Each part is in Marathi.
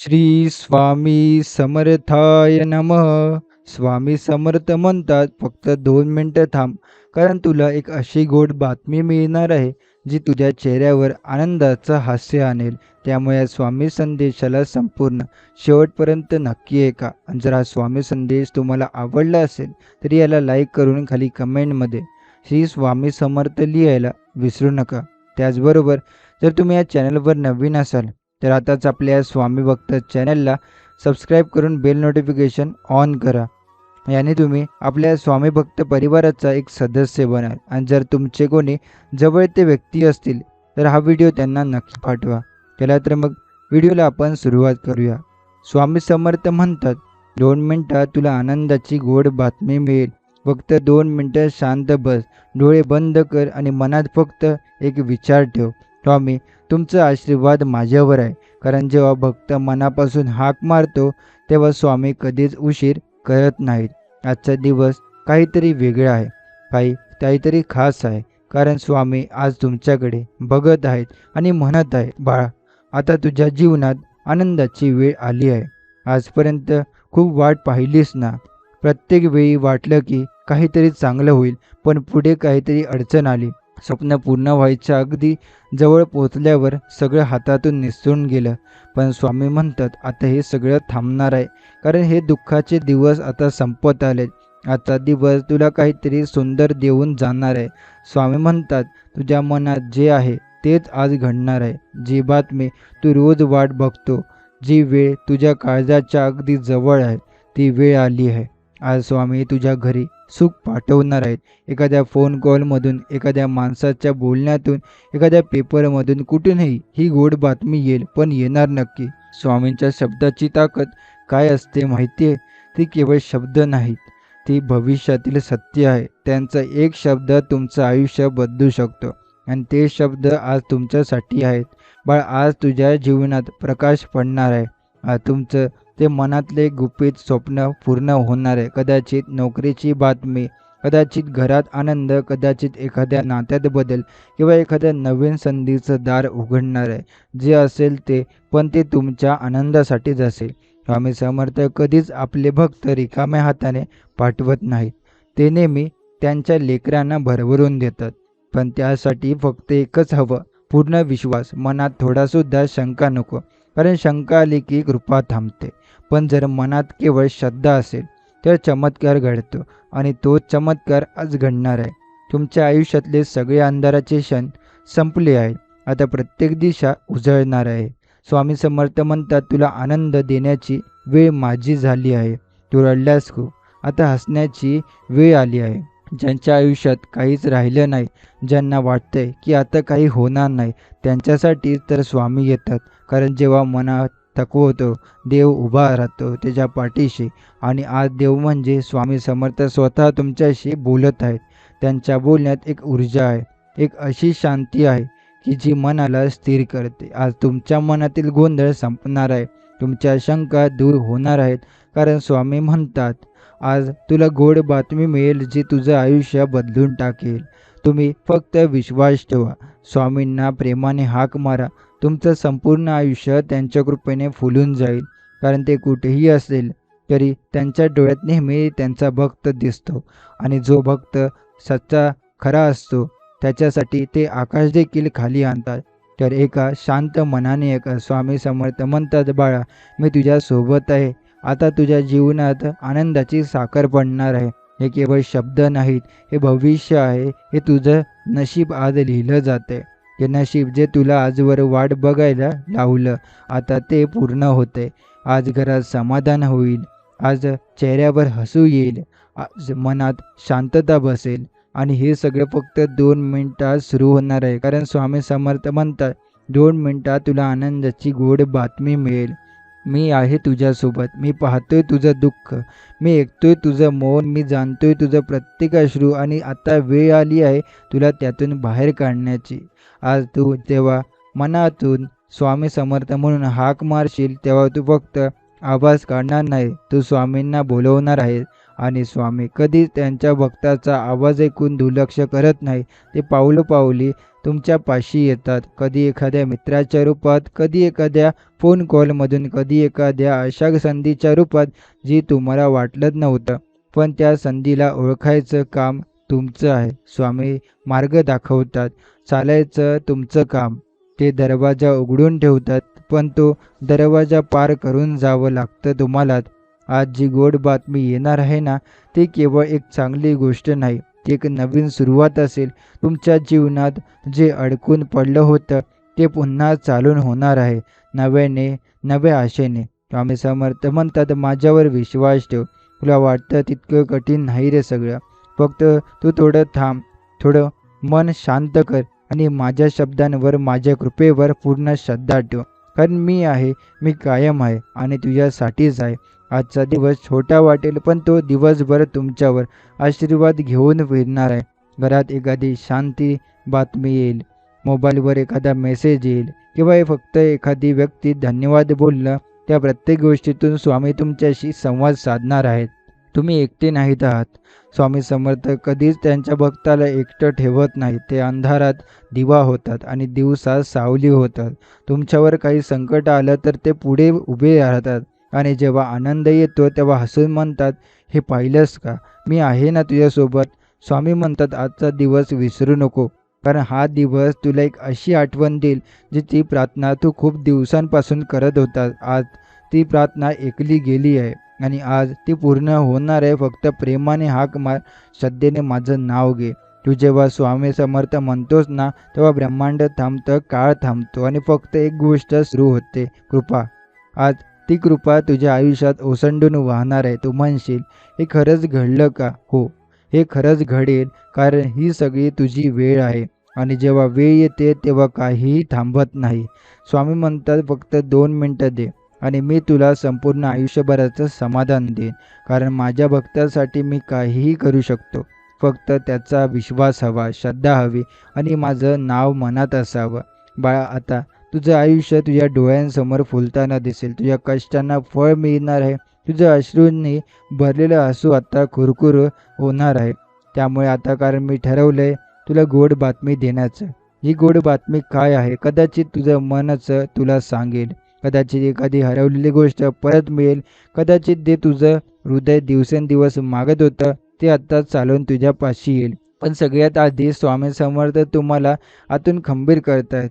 श्री स्वामी समर्थाय नमः. स्वामी समर्थ म्हणतात, फक्त 2 मिनिटं थांब, कारण तुला एक अशी गोड बातमी मिळणार आहे, जी तुझ्या चेहऱ्यावर आनंदाचं हास्य आणेल. त्यामुळे या स्वामी संदेशाला संपूर्ण शेवटपर्यंत नक्की ऐका. आणि जर हा स्वामी संदेश तुम्हाला आवडला असेल, तर याला लाईक करून खाली कमेंटमध्ये श्री स्वामी समर्थ लिहायला विसरू नका. त्याचबरोबर जर तुम्ही या चॅनलवर नवीन असाल, तर आताच आपल्या स्वामी भक्त चॅनलला सबस्क्राईब करून बेल नोटिफिकेशन ऑन करा. याने तुम्ही आपल्या स्वामी भक्त परिवाराचा एक सदस्य बनाल. आणि जर तुमचे कोणी जवळचे व्यक्ती असतील, तर हा व्हिडिओ त्यांना नक्की पाठवा. चला तर मग व्हिडिओला आपण सुरुवात करूया. स्वामी समर्थ म्हणतात, 2 मिनिटात तुला आनंदाची गोड बातमी मिळेल. फक्त 2 मिनिटं शांत बस, डोळे बंद कर आणि मनात फक्त एक विचार ठेव, स्वामी तुमचा आशीर्वाद माझ्यावर आहे. कारण जेव्हा भक्त मनापासून हाक मारतो, तेव्हा स्वामी कधीच उशीर करत नाहीत. आजचा दिवस काहीतरी वेगळा आहे, काहीतरी खास आहे. कारण स्वामी आज तुमच्याकडे बघत आहेत आणि म्हणत आहे, बाळा आता तुझ्या जीवनात आनंदाची वेळ आली आहे. आजपर्यंत खूप वाट पाहिलीस ना. प्रत्येक वेळी वाटलं की काहीतरी चांगलं होईल, पण पुढे काहीतरी अडचण आली. स्वप्न पूर्ण व्हायच्या अगदी जवळ पोचल्यावर सगळं हातातून निसटून गेलं. पण स्वामी म्हणतात, आता हे सगळं थांबणार आहे. कारण हे दुःखाचे दिवस आता संपत आलेत. आजचा दिवस तुला काहीतरी सुंदर देऊन जाणार आहे. स्वामी म्हणतात, तुझ्या मनात जे आहे तेच आज घडणार आहे. जी बातमी तू रोज वाट बघतो, जी वेळ तुझ्या काळजाच्या अगदी जवळ आहे, ती वेळ आली आहे. आज स्वामी तुझ्या घरी सुख पाठवणार आहेत. एखाद्या फोन कॉलमधून, एखाद्या माणसाच्या बोलण्यातून, एखाद्या पेपरमधून, कुठूनही ही गोड बातमी येईल, पण येणार नक्की. स्वामींच्या शब्दाची ताकद काय असते माहिती आहे? ती केवळ शब्द नाहीत, ती भविष्यातील सत्य आहे. त्यांचा एक शब्द तुमचं आयुष्य बदलू शकतो. आणि ते शब्द आज तुमच्यासाठी आहेत. बाळ, आज तुझ्या जीवनात प्रकाश पडणार आहे. आज तुमचं ते मनातले गुपित स्वप्न पूर्ण होणार आहे. कदाचित नोकरीची बातमी, कदाचित घरात आनंद, कदाचित एखाद्या नात्यात बदल किंवा एखाद्या नवीन संधीचं दार उघडणार आहे. जे असेल ते, पण ते तुमच्या आनंदासाठीच असेल. स्वामी समर्थ कधीच आपले भक्त रिकाम्या हाताने पाठवत नाहीत. ते नेहमी त्यांच्या लेकरांना भरभरून देतात. पण त्यासाठी फक्त एकच हवं, पूर्ण विश्वास. मनात थोडासुद्धा शंका नको, कारण शंका आली की कृपा थांबते. पण जर मनात केवळ श्रद्धा असेल, तर चमत्कार घडतो. आणि तो चमत्कार आज घडणार आहे. तुमच्या आयुष्यातले सगळे अंधाराचे क्षण संपले आहेत. आता प्रत्येक दिशा उजळणार आहे. स्वामी समर्थ म्हणतात, तुला आनंद देण्याची वेळ माझी झाली आहे. तू रडल्यास खूप, आता हसण्याची वेळ आली आहे. ज्यांच्या आयुष्यात काहीच राहिलं नाही, ज्यांना वाटतंय की आता काही होणार नाही, त्यांच्यासाठी तर स्वामी येतात. कारण जेव्हा मनात थकवा होतो, देव उभा राहतो त्याच्या पाठीशी. आणि आज देव म्हणजे स्वामी समर्थ स्वतः तुमच्याशी बोलत आहेत. त्यांच्या बोलण्यात एक ऊर्जा आहे, एक अशी शांती आहे की जी मनाला स्थिर करते. आज तुमच्या मनातील गोंधळ संपणार आहे, तुमच्या शंका दूर होणार आहेत. कारण स्वामी म्हणतात, आज तुला गोड बातमी मिळेल, जी तुझं आयुष्य बदलून टाकेल. तुम्ही फक्त विश्वास ठेवा, स्वामींना प्रेमाने हाक मारा. तुमचं संपूर्ण आयुष्य त्यांच्या कृपेने फुलून जाईल. कारण ते कुठेही असेल तरी त्यांच्या डोळ्यात नेहमी त्यांचा भक्त दिसतो. आणि जो भक्त सच्चा खरा असतो, त्याच्यासाठी ते आकाश देखील खाली आणतात. तर एका शांत मनाने ऐका. स्वामी समर्थ म्हणतात, बाळा मी तुझ्या सोबत आहे. आता तुझ्या जीवनात आनंदाची साखर पडणार आहे. हे केवळ शब्द नाहीत, हे भविष्य आहे. हे तुझं नशीब आज लिहिलं जाते. हे नशीब जे तुला आजवर वाट बघायला लावलं, आता ते पूर्ण होते. आज घरात समाधान होईल, आज चेहऱ्यावर हसू येईल, आज मनात शांतता बसेल. आणि हे सगळं फक्त 2 मिनिटात सुरू होणार आहे. कारण स्वामी समर्थ म्हणतात, 2 मिनिटात तुला आनंदाची गोड बातमी मिळेल. मी आहे तुझ्यासोबत. मी पाहतोय तुझं दुःख, मी ऐकतोय तुझं मौन, मी जाणतोय तुझं प्रत्येक अश्रू. आणि आता वेळ आली आहे तुला त्यातून बाहेर काढण्याची. आज तू तेव्हा मनातून स्वामी समर्थ म्हणून हाक मारशील, तेव्हा तू फक्त आवाज काढणार नाही, तू स्वामींना बोलवणार आहे. आणि स्वामी कधीच त्यांच्या भक्ताचा आवाज ऐकून दुर्लक्ष करत नाही. ते पावलोपावली तुमच्या पाशी येतात. कधी एखाद्या मित्राच्या रूपात, कधी एखाद्या फोन कॉलमधून, कधी एखाद्या अशा संधीच्या रूपात जी तुम्हाला वाटलंच नव्हतं. पण त्या संधीला ओळखायचं काम तुमचं आहे. स्वामी मार्ग दाखवतात. चालायचं तुमचं काम. ते दरवाजा उघडून ठेवतात, पण तो दरवाजा पार करून जावं लागतं तुम्हालाच. आज जी गोड बातमी येणार आहे ना, ती केवळ एक चांगली गोष्ट नाही, ती एक नवीन सुरुवात असेल. तुमच्या जीवनात जे अडकून पडलं होतं, ते पुन्हा चालून होणार आहे. नव्याने, नव्या आशेने. स्वामी समर्थ म्हणतात, माझ्यावर विश्वास ठेव. तुला वाटतं तितकं कठीण नाही रे सगळं. फक्त तू थोडं थांब, थोडं मन शांत कर आणि माझ्या शब्दांवर, माझ्या कृपेवर पूर्ण श्रद्धा ठेव. कारण मी आहे, मी कायम आहे आणि तुझ्यासाठीच आहे. आजचा दिवस छोटा वाटेल, पण तो दिवसभर तुमच्यावर आशीर्वाद घेऊन फिरणार आहे. घरात एखादी शांती बातमी येईल, मोबाईलवर एखादा मेसेज येईल किंवा फक्त एखादी व्यक्ती धन्यवाद बोलणं, त्या प्रत्येक गोष्टीतून स्वामी तुमच्याशी संवाद साधणार आहेत. तुम्ही एकटे नाहीत आहात. स्वामी समर्थ कधीच त्यांच्या भक्ताला एकटं ठेवत नाही. ते अंधारात दिवा होतात आणि दिवसात सावली होतात. तुमच्यावर काही संकट आलं तर ते पुढे उभे राहतात आणि जेव्हा आनंद येतो तेव्हा हसून म्हणतात, हे पाहिलंस का, मी आहे ना तुझ्यासोबत. स्वामी म्हणतात, आजचा दिवस विसरू नको, कारण हा दिवस तुला एक अशी आठवण देईल जिची प्रार्थना तू खूप दिवसांपासून करत होतास. आज ती प्रार्थना ऐकली गेली आहे आणि आज ती पूर्ण होणार आहे. फक्त प्रेमाने हाक मार, श्रद्धेने माझं नाव घे. तू जेव्हा स्वामी समर्थ म्हणतोस ना, तेव्हा ब्रह्मांड थांबतं, काळ थांबतो आणि फक्त एक गोष्ट सुरू होते, कृपा. आज ती कृपा तुझ्या आयुष्यात ओसंडून वाहणार आहे. तू म्हणशील, हे खरंच घडलं का? हो, हे खरंच घडेल, कारण ही सगळी तुझी वेळ आहे आणि जेव्हा वेळ येते तेव्हा काहीही थांबत नाही. स्वामी म्हणतात, फक्त 2 मिनटं दे आणि मी तुला संपूर्ण आयुष्यभराचं समाधान देईन. कारण माझ्या भक्तासाठी मी काहीही करू शकतो. फक्त त्याचा विश्वास हवा, श्रद्धा हवी आणि माझं नाव मनात असावं. बाळा, आता तुझं आयुष्य तुझ्या डोळ्यांसमोर फुलताना दिसेल. तुझ्या कष्टांना फळ मिळणार आहे. तुझं अश्रूंनी भरलेलं हसू आता खुरखुर होणार आहे. त्यामुळे आता, कारण मी ठरवलंय तुला गोड बातमी देण्याचं. ही गोड बातमी काय आहे? कदाचित तुझं मनच तुला सांगेल. कदाचित एखादी हरवलेली गोष्ट परत मिळेल. कदाचित ते तुझं हृदय दिवसेंदिवस मागत होतं, ते आता चालून तुझ्या पाशी येईल. पण सगळ्यात आधी स्वामी समर्थ तुम्हाला आतून खंबीर करतायत.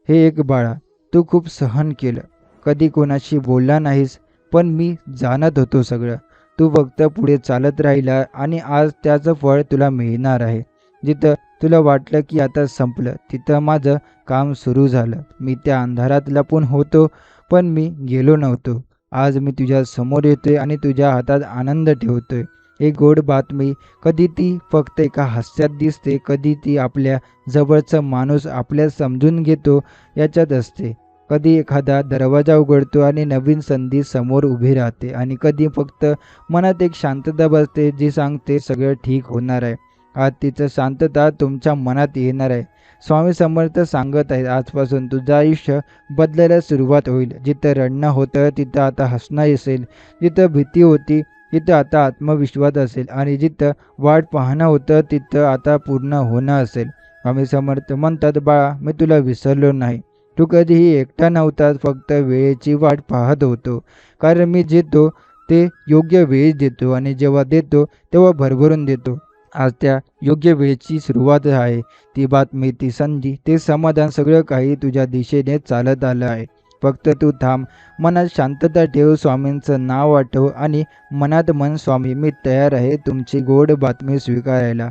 हे एक बाळा, तू खूप सहन केलं, कधी कोणाशी बोलला नाहीस, पण मी जाणत होतो सगळं. तू फक्त पुढे चालत राहिला आणि आज त्याचं फळ तुला मिळणार आहे. जिथं तुला वाटलं की आता संपलं, तिथं माझं काम सुरू झालं. मी त्या अंधारात लपून होतो, पण मी गेलो नव्हतो. आज मी तुझ्या समोर येतोय आणि तुझ्या हातात आनंद ठेवतोय. एक गोड बातमी, कधी ती फक्त एका हास्यात दिसते, कधी ती आपल्या जवळचा माणूस आपल्याला समजून घेतो याच्यात असते. कधी एखादा दरवाजा उघडतो आणि नवीन संधी समोर उभी राहते आणि कधी फक्त मनात एक शांतता बसते जी सांगते सगळं ठीक होणार आहे. आज तिचं शांतता तुमच्या मनात येणार आहे. स्वामी समर्थ सांगत आहेत, आजपासून तुझं आयुष्य बदलायला सुरुवात होईल. जिथं रडणं होतं तिथं आता हसणं असेल, जिथं भीती होती तिथं आता आत्मविश्वास असेल आणि जिथं वाट पाहणं होतं तिथं आता पूर्ण होणं असेल. स्वामी समर्थ म्हणतात, बाळा, मी तुला विसरलो नाही. तू कधीही एकटा नव्हतास, फक्त वेळेची वाट पाहत होतो. कारण मी देतो ते योग्य वेळी देतो आणि जेव्हा देतो तेव्हा भरभरून देतो. आज त्या योग्य वेळेची सुरुवात आहे. ती बातमी, ती संधी, ते समाधान, सगळं काही तुझ्या दिशेने चालत आलं आहे. फक्त तू थांब, मनात शांतता ठेव, स्वामींचं नाव आठव आणि मनात म्हण, स्वामी, मी तयार आहे तुमची गोड बातमी स्वीकारायला.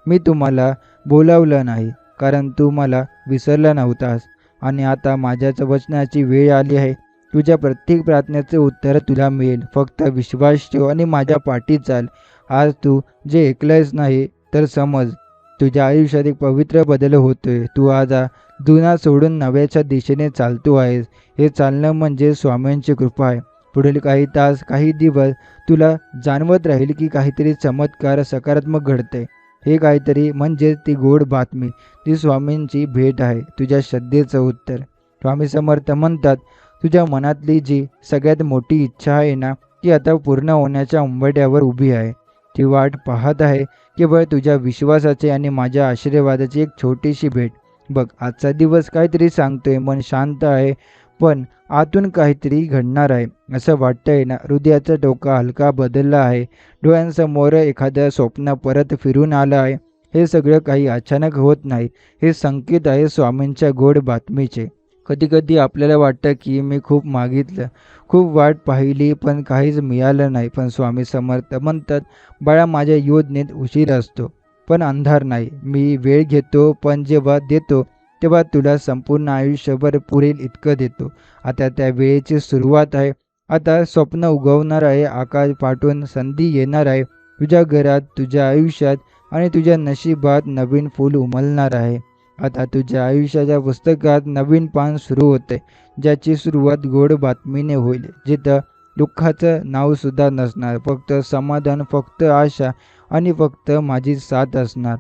मी तुम्हाला बोलावलं नाही, कारण तू मला विसरला नव्हतास आणि आता माझ्याच वचनाची वेळ आली आहे. तुझ्या प्रत्येक प्रार्थनेचे उत्तर तुला मिळेल. फक्त विश्वास ठेव आणि माझ्या पाठी चाल. आज तू जे ऐकलंयस नाही तर समज, तुझ्या आयुष्यात एक पवित्र बदल होतोय. तू आज जुना सोडून नव्याच्या दिशेने चालतो आहेस. हे चालणं म्हणजे स्वामींची कृपा आहे. पुढील काही तास, काही दिवस तुला जाणवत राहील की काहीतरी चमत्कार सकारात्मक घडते. हे काहीतरी म्हणजेच ती गोड बातमी, ती स्वामींची भेट आहे, तुझ्या श्रद्धेचं उत्तर. स्वामी समर्थ म्हणतात, तुझ्या मनातली जी सगळ्यात मोठी इच्छा आहे ना, ती आता पूर्ण होण्याच्या उंबरठ्यावर उभी आहे. ती वाट पाहत आहे केवळ तुझ्या विश्वासाची आणि माझ्या आशीर्वादाची एक छोटीशी भेट. बघ, आजचा दिवस काहीतरी सांगतोय, मन शांत आहे, पण आतून काहीतरी घडणार आहे असं वाटतंय ना. हृदयाचा ठोका हलका बदलला आहे, डोळ्यांसमोर एखादं स्वप्न परत फिरून आलं आहे. हे सगळं काही अचानक होत नाही, हे संकेत आहे स्वामींच्या गोड बातमीचे. कधी कधी आपल्याला वाटतं की मी खूप मागितलं, खूप वाट पाहिली, पण काहीच मिळालं नाही. पण स्वामी समर्थ म्हणतात, बाळा, माझ्या योजनेत उशीर असतो पण अंधार नाही. मी वेळ घेतो, पण जेव्हा देतो तेव्हा तुला संपूर्ण आयुष्यभर पुरेल इतकं देतो. आता त्या वेळेची सुरुवात आहे. आता स्वप्न उगवणार आहे, आकाश फाटून संधी येणार आहे तुझ्या घरात, तुझ्या आयुष्यात, आणि तुझ्या नशिबात नवीन फूल उमलणार आहे. आता तुझ्या आयुष्याच्या पुस्तकात नवीन पान सुरू होते, ज्याची सुरुवात गोड बातमीने होईल, जिथं दुःखाचं नाव सुद्धा नसणार, फक्त समाधान, फक्त आशा आणि फक्त माझी साथ असणार.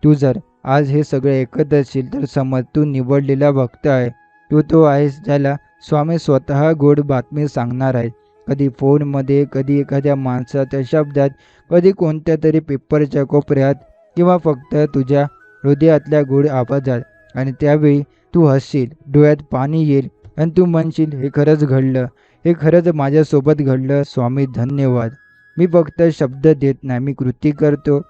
तू जर आज हे सगळे ऐकत असशील तर समज तू निवडलेला भक्त आहे. तू तो आहेस ज्याला स्वामी स्वतः गोड बातमी सांगणार आहेत. कधी फोनमध्ये, कधी एखाद्या माणसाच्या शब्दात, कधी कोणत्या तरी पेपरच्या कोपऱ्यात, किंवा फक्त तुझ्या हृदयातल्या गोड आवाजात. आणि त्यावेळी तू हसशील, डोळ्यात पाणी येईल आणि तू म्हणशील, हे खरंच घडलं, हे खरंच माझ्यासोबत घडलं. स्वामी धन्यवाद. मी फक्त शब्द देत नाही, मी कृती करतो.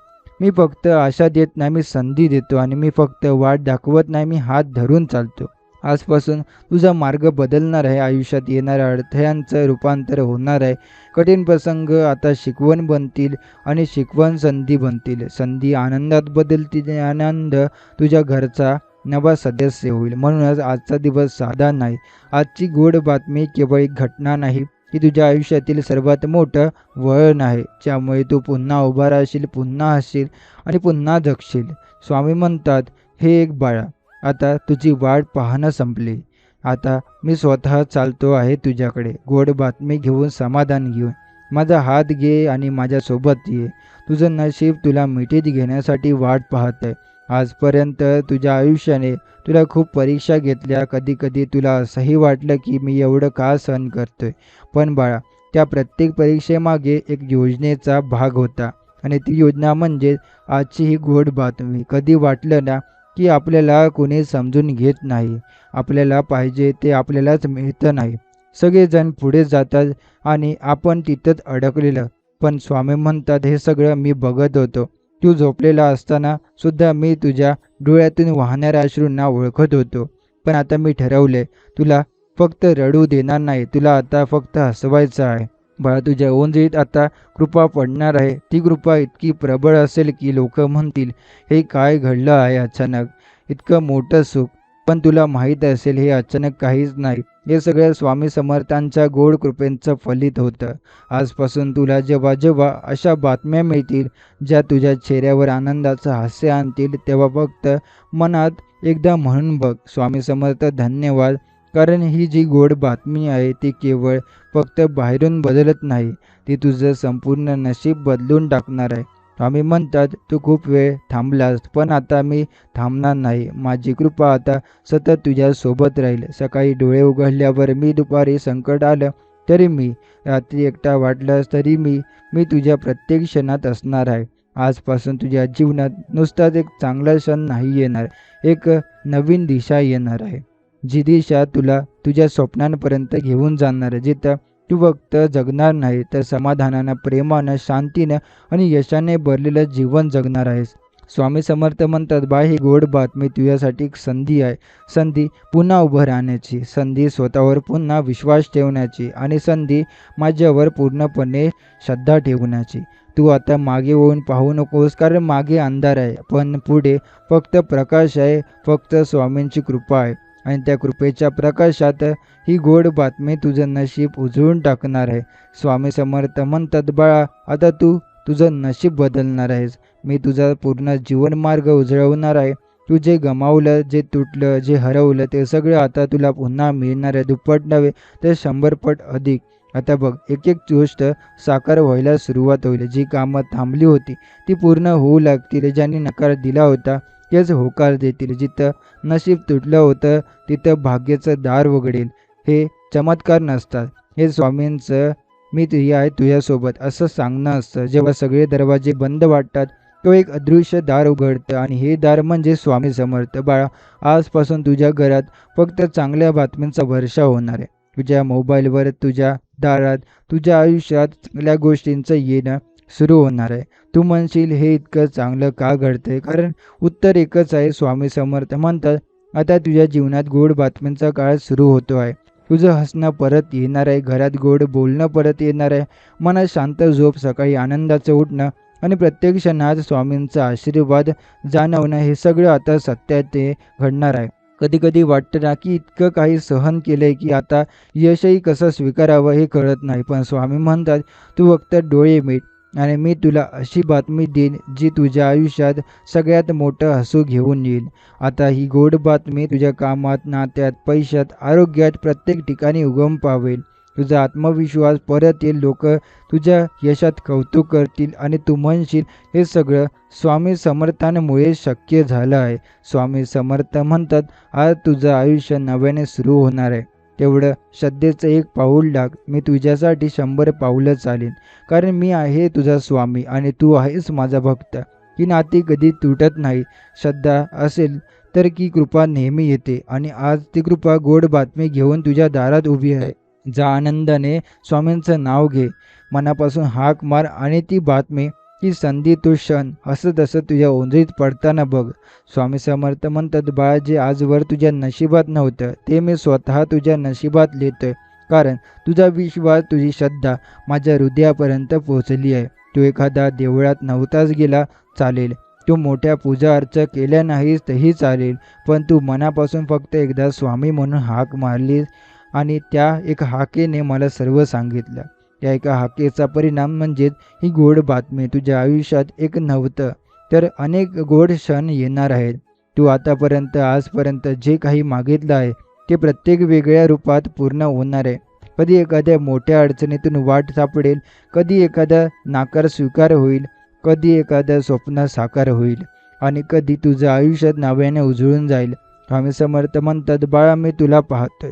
मी फक्त आशा देत नाही, मी संधी देतो. आणि मी फक्त वाट दाखवत नाही, मी हात धरून चालतो. आजपासून तुझा मार्ग बदलणार आहे, आयुष्यात येणाऱ्या अडथळ्यांचं रूपांतर होणार आहे. कठीण प्रसंग आता शिकवण बनतील आणि शिकवण संधी बनतील. संधी आनंदात बदलतील, आनंद तुझ्या घरचा नवा सदस्य होईल. म्हणूनच आजचा दिवस साधा नाही. आजची गोड बातमी केवळ एक घटना नाही, ती तुझ्या आयुष्यातील सर्वात मोठं वळण आहे, ज्यामुळे तू पुन्हा उभा राहशील, पुन्हा हसशील आणि पुन्हा जगशील. स्वामी म्हणतात, हे एक बाळा, आता तुझी वाट पाहणं संपली. आता मी स्वतः चालतो आहे तुझ्याकडे, गोड बातमी घेऊन, समाधान घेऊन. माझा हात घे आणि माझ्यासोबत ये. तुझं नशीब तुला मिठीत घेण्यासाठी वाट पाहत आहे. आजपर्यंत तुझ्या आयुष्याने तुला खूप परीक्षा घेतल्या. कधी कधी तुला असंही वाटलं की मी एवढं का सहन करतोय. पण बाळा, त्या प्रत्येक परीक्षेमागे एक योजनेचा भाग होता, आणि ती योजना म्हणजे आजची ही गोड बातमी. कधी वाटलं ना की आपल्याला कोणी समजून घेत नाही, आपल्याला पाहिजे ते आपल्यालाच मिळतं नाही, सगळेजण पुढे जातात आणि आपण तिथंच अडकलेलं. पण स्वामी म्हणतात, हे सगळं मी बघत होतो. तू झोपलेला असताना सुद्धा मी तुझ्या डोळ्यातून वाहणाऱ्या अश्रूंना ओळखत होतो. पण आता मी ठरवले, तुला फक्त रडू देणार नाही, तुला आता फक्त हसवायचं आहे. बाळा, तुझ्या ओंजळीत आता कृपा पडणार आहे. ती कृपा इतकी प्रबळ असेल की लोक म्हणतील, हे काय घडलं आहे अचानक, इतकं मोठं सुख. पण तुला माहीत असेल, हे अचानक काहीच नाही, हे सगळं स्वामी समर्थांच्या गोड कृपेचं फलित होतं. आजपासून तुला जेव्हा जेव्हा अशा बातम्या मिळतील, ज्या तुझ्या चेहऱ्यावर आनंदाचं हास्य आणतील, तेव्हा फक्त मनात एकदा म्हणून बघ, स्वामी समर्थ धन्यवाद. कारण ही जी गोड बातमी आहे ती केवळ फक्त बाहेरून बदलत नाही, ती तुझं संपूर्ण नशीब बदलून टाकणार आहे. स्वामी म्हणतात, तू खूप वेळ थांबलास, पण आता मी थांबणार नाही. माझी कृपा आता सतत तुझ्या सोबत राहील. सकाळी डोळे उघडल्यावर मी, दुपारी संकट आलं तरी मी, रात्री एकटा वाटलास तरी मी तुझ्या प्रत्येक क्षणात असणार आहे. आजपासून तुझ्या जीवनात नुसताच एक चांगला क्षण नाही येणार, एक नवीन दिशा येणार आहे, जी दिशा तुला तुझ्या स्वप्नांपर्यंत घेऊन जाणार आहे, जिथं तू फक्त जगणार नाही तर समाधानानं, प्रेमानं, शांतीनं आणि यशाने भरलेलं जीवन जगणार आहेस. स्वामी समर्थ म्हणतात, बाळ, ही गोड बातमी तुझ्यासाठी एक संधी आहे. संधी पुन्हा उभं राहण्याची, संधी स्वतःवर पुन्हा विश्वास ठेवण्याची, आणि संधी माझ्यावर पूर्णपणे श्रद्धा ठेवण्याची. तू आता मागे वळून पाहू नकोस, कारण मागे अंधार आहे, पण पुढे फक्त प्रकाश आहे, फक्त स्वामींची कृपा आहे. आणि त्या कृपेच्या प्रकाशात ही गोड बातमी तुझं नशीब उजळून टाकणार आहे. स्वामी समर्थ म्हणतात, बाळा, आता तू तुझं नशीब बदलणार आहेस. मी तुझा पूर्ण जीवनमार्ग उजळवणार आहे. तू जे गमावलं, जे तुटलं, जे हरवलं, ते सगळं आता तुला पुन्हा मिळणार आहे, दुप्पट नव्हे तर 100 पट अधिक. आता बघ, एक एक गोष्ट साकार व्हायला सुरुवात होईल. जी कामं थांबली होती ती पूर्ण होऊ लागतील. ज्यांनी नकार दिला होता तेच होकार देतील. जिथं नशीब तुटलं होतं तिथं भाग्याचं दार उघडेल. हे चमत्कार नसतात, हे स्वामींचं मी आहे तुझ्यासोबत असं सांगणं असतं. जेव्हा सगळे दरवाजे बंद वाटतात तो एक अदृश्य दार उघडतं आणि हे दार म्हणजे स्वामी समर्थ. बाळा, आजपासून तुझ्या घरात फक्त चांगल्या बातम्यांचा वर्षाव होणार आहे. तुझ्या मोबाईलवर, तुझ्या दारात, तुझ्या आयुष्यात चांगल्या गोष्टींचं येणं सुरू होणार आहे. तू म्हणशील हे इतकं चांगलं का घडतंय? कारण उत्तर एकच आहे. स्वामी समर्थ म्हणतात, आता तुझ्या जीवनात गोड बातम्यांचा काळ सुरू होतो आहे. तुझं हसणं परत येणार आहे, घरात गोड बोलणं परत येणार आहे, मनात शांत झोप, सकाळी आनंदाचं उठणं आणि प्रत्येक क्षणात स्वामींचा आशीर्वाद जाणवणं हे सगळं आता सत्यात घडणार आहे. कधी कधी वाटतं ना की इतकं काही सहन केलंय की आता यशही कसं स्वीकारावं हे कळत नाही. पण स्वामी म्हणतात, तू फक्त डोळे मिट आणि मी तुला अशी बातमी देईन जी तुझ्या आयुष्यात सगळ्यात मोठं हसू घेऊन येईल. आता ही गोड बातमी तुझ्या कामात, नात्यात, पैशात, आरोग्यात प्रत्येक ठिकाणी उगम पावेल. तुझा आत्मविश्वास परत येईल, लोक तुझ्या यशात कौतुक करतील आणि तू म्हणशील हे सगळं स्वामी समर्थांमुळे शक्य झालं आहे. स्वामी समर्थ म्हणतात, आज तुझं आयुष्य नव्याने सुरू होणार आहे. तेवढं श्रद्धेचं एक पाऊल टाक. मी तुझ्यासाठी 100 पावलं चालेन. कारण मी आहे तुझा स्वामी आणि तू आहेस माझा भक्त. ही नाती कधी तुटत नाही. श्रद्धा असेल तर की कृपा नेहमी येते आणि आज ती कृपा गोड बातमी घेऊन तुझ्या दारात उभी आहे. जा आनंदाने स्वामींचं नाव घे, मनापासून हाक मार आणि ती बातमी, ती संधी, तो क्षण हसत हसत तुझ्या ओंजळीत पडताना बघ. स्वामी समर्थ म्हणतात, बाळा, जे आजवर तुझ्या नशिबात नव्हतं ते मी स्वतः तुझ्या नशिबात लिहितोय. कारण तुझा विश्वास, तुझी श्रद्धा माझ्या हृदयापर्यंत पोहोचली आहे. तू एखादा देवळात नव्हताच गेला चालेल, तू मोठ्या पूजा अर्चा केल्या नाहीस तरी चालेल, पण तू मनापासून फक्त एकदा स्वामी म्हणून हाक मारलीस आणि त्या एका हाकेने मला सर्व सांगितलं. त्या एका हाकेचा परिणाम म्हणजेच ही गोड बातमी. तुझ्या आयुष्यात एक नव्हतं तर अनेक गोड क्षण येणार आहेत. तू आजपर्यंत जे काही मागितलं आहे ते प्रत्येक वेगळ्या रूपात पूर्ण होणार आहे. कधी एखाद्या मोठ्या अडचणीतून वाट सापडेल, कधी एखादा नाकार स्वीकार होईल, कधी एखादं स्वप्न साकार होईल आणि कधी तुझं आयुष्यात नव्याने उजळून जाईल. स्वामी समर्थ म्हणतात, बाळा, मी तुला पाहतोय.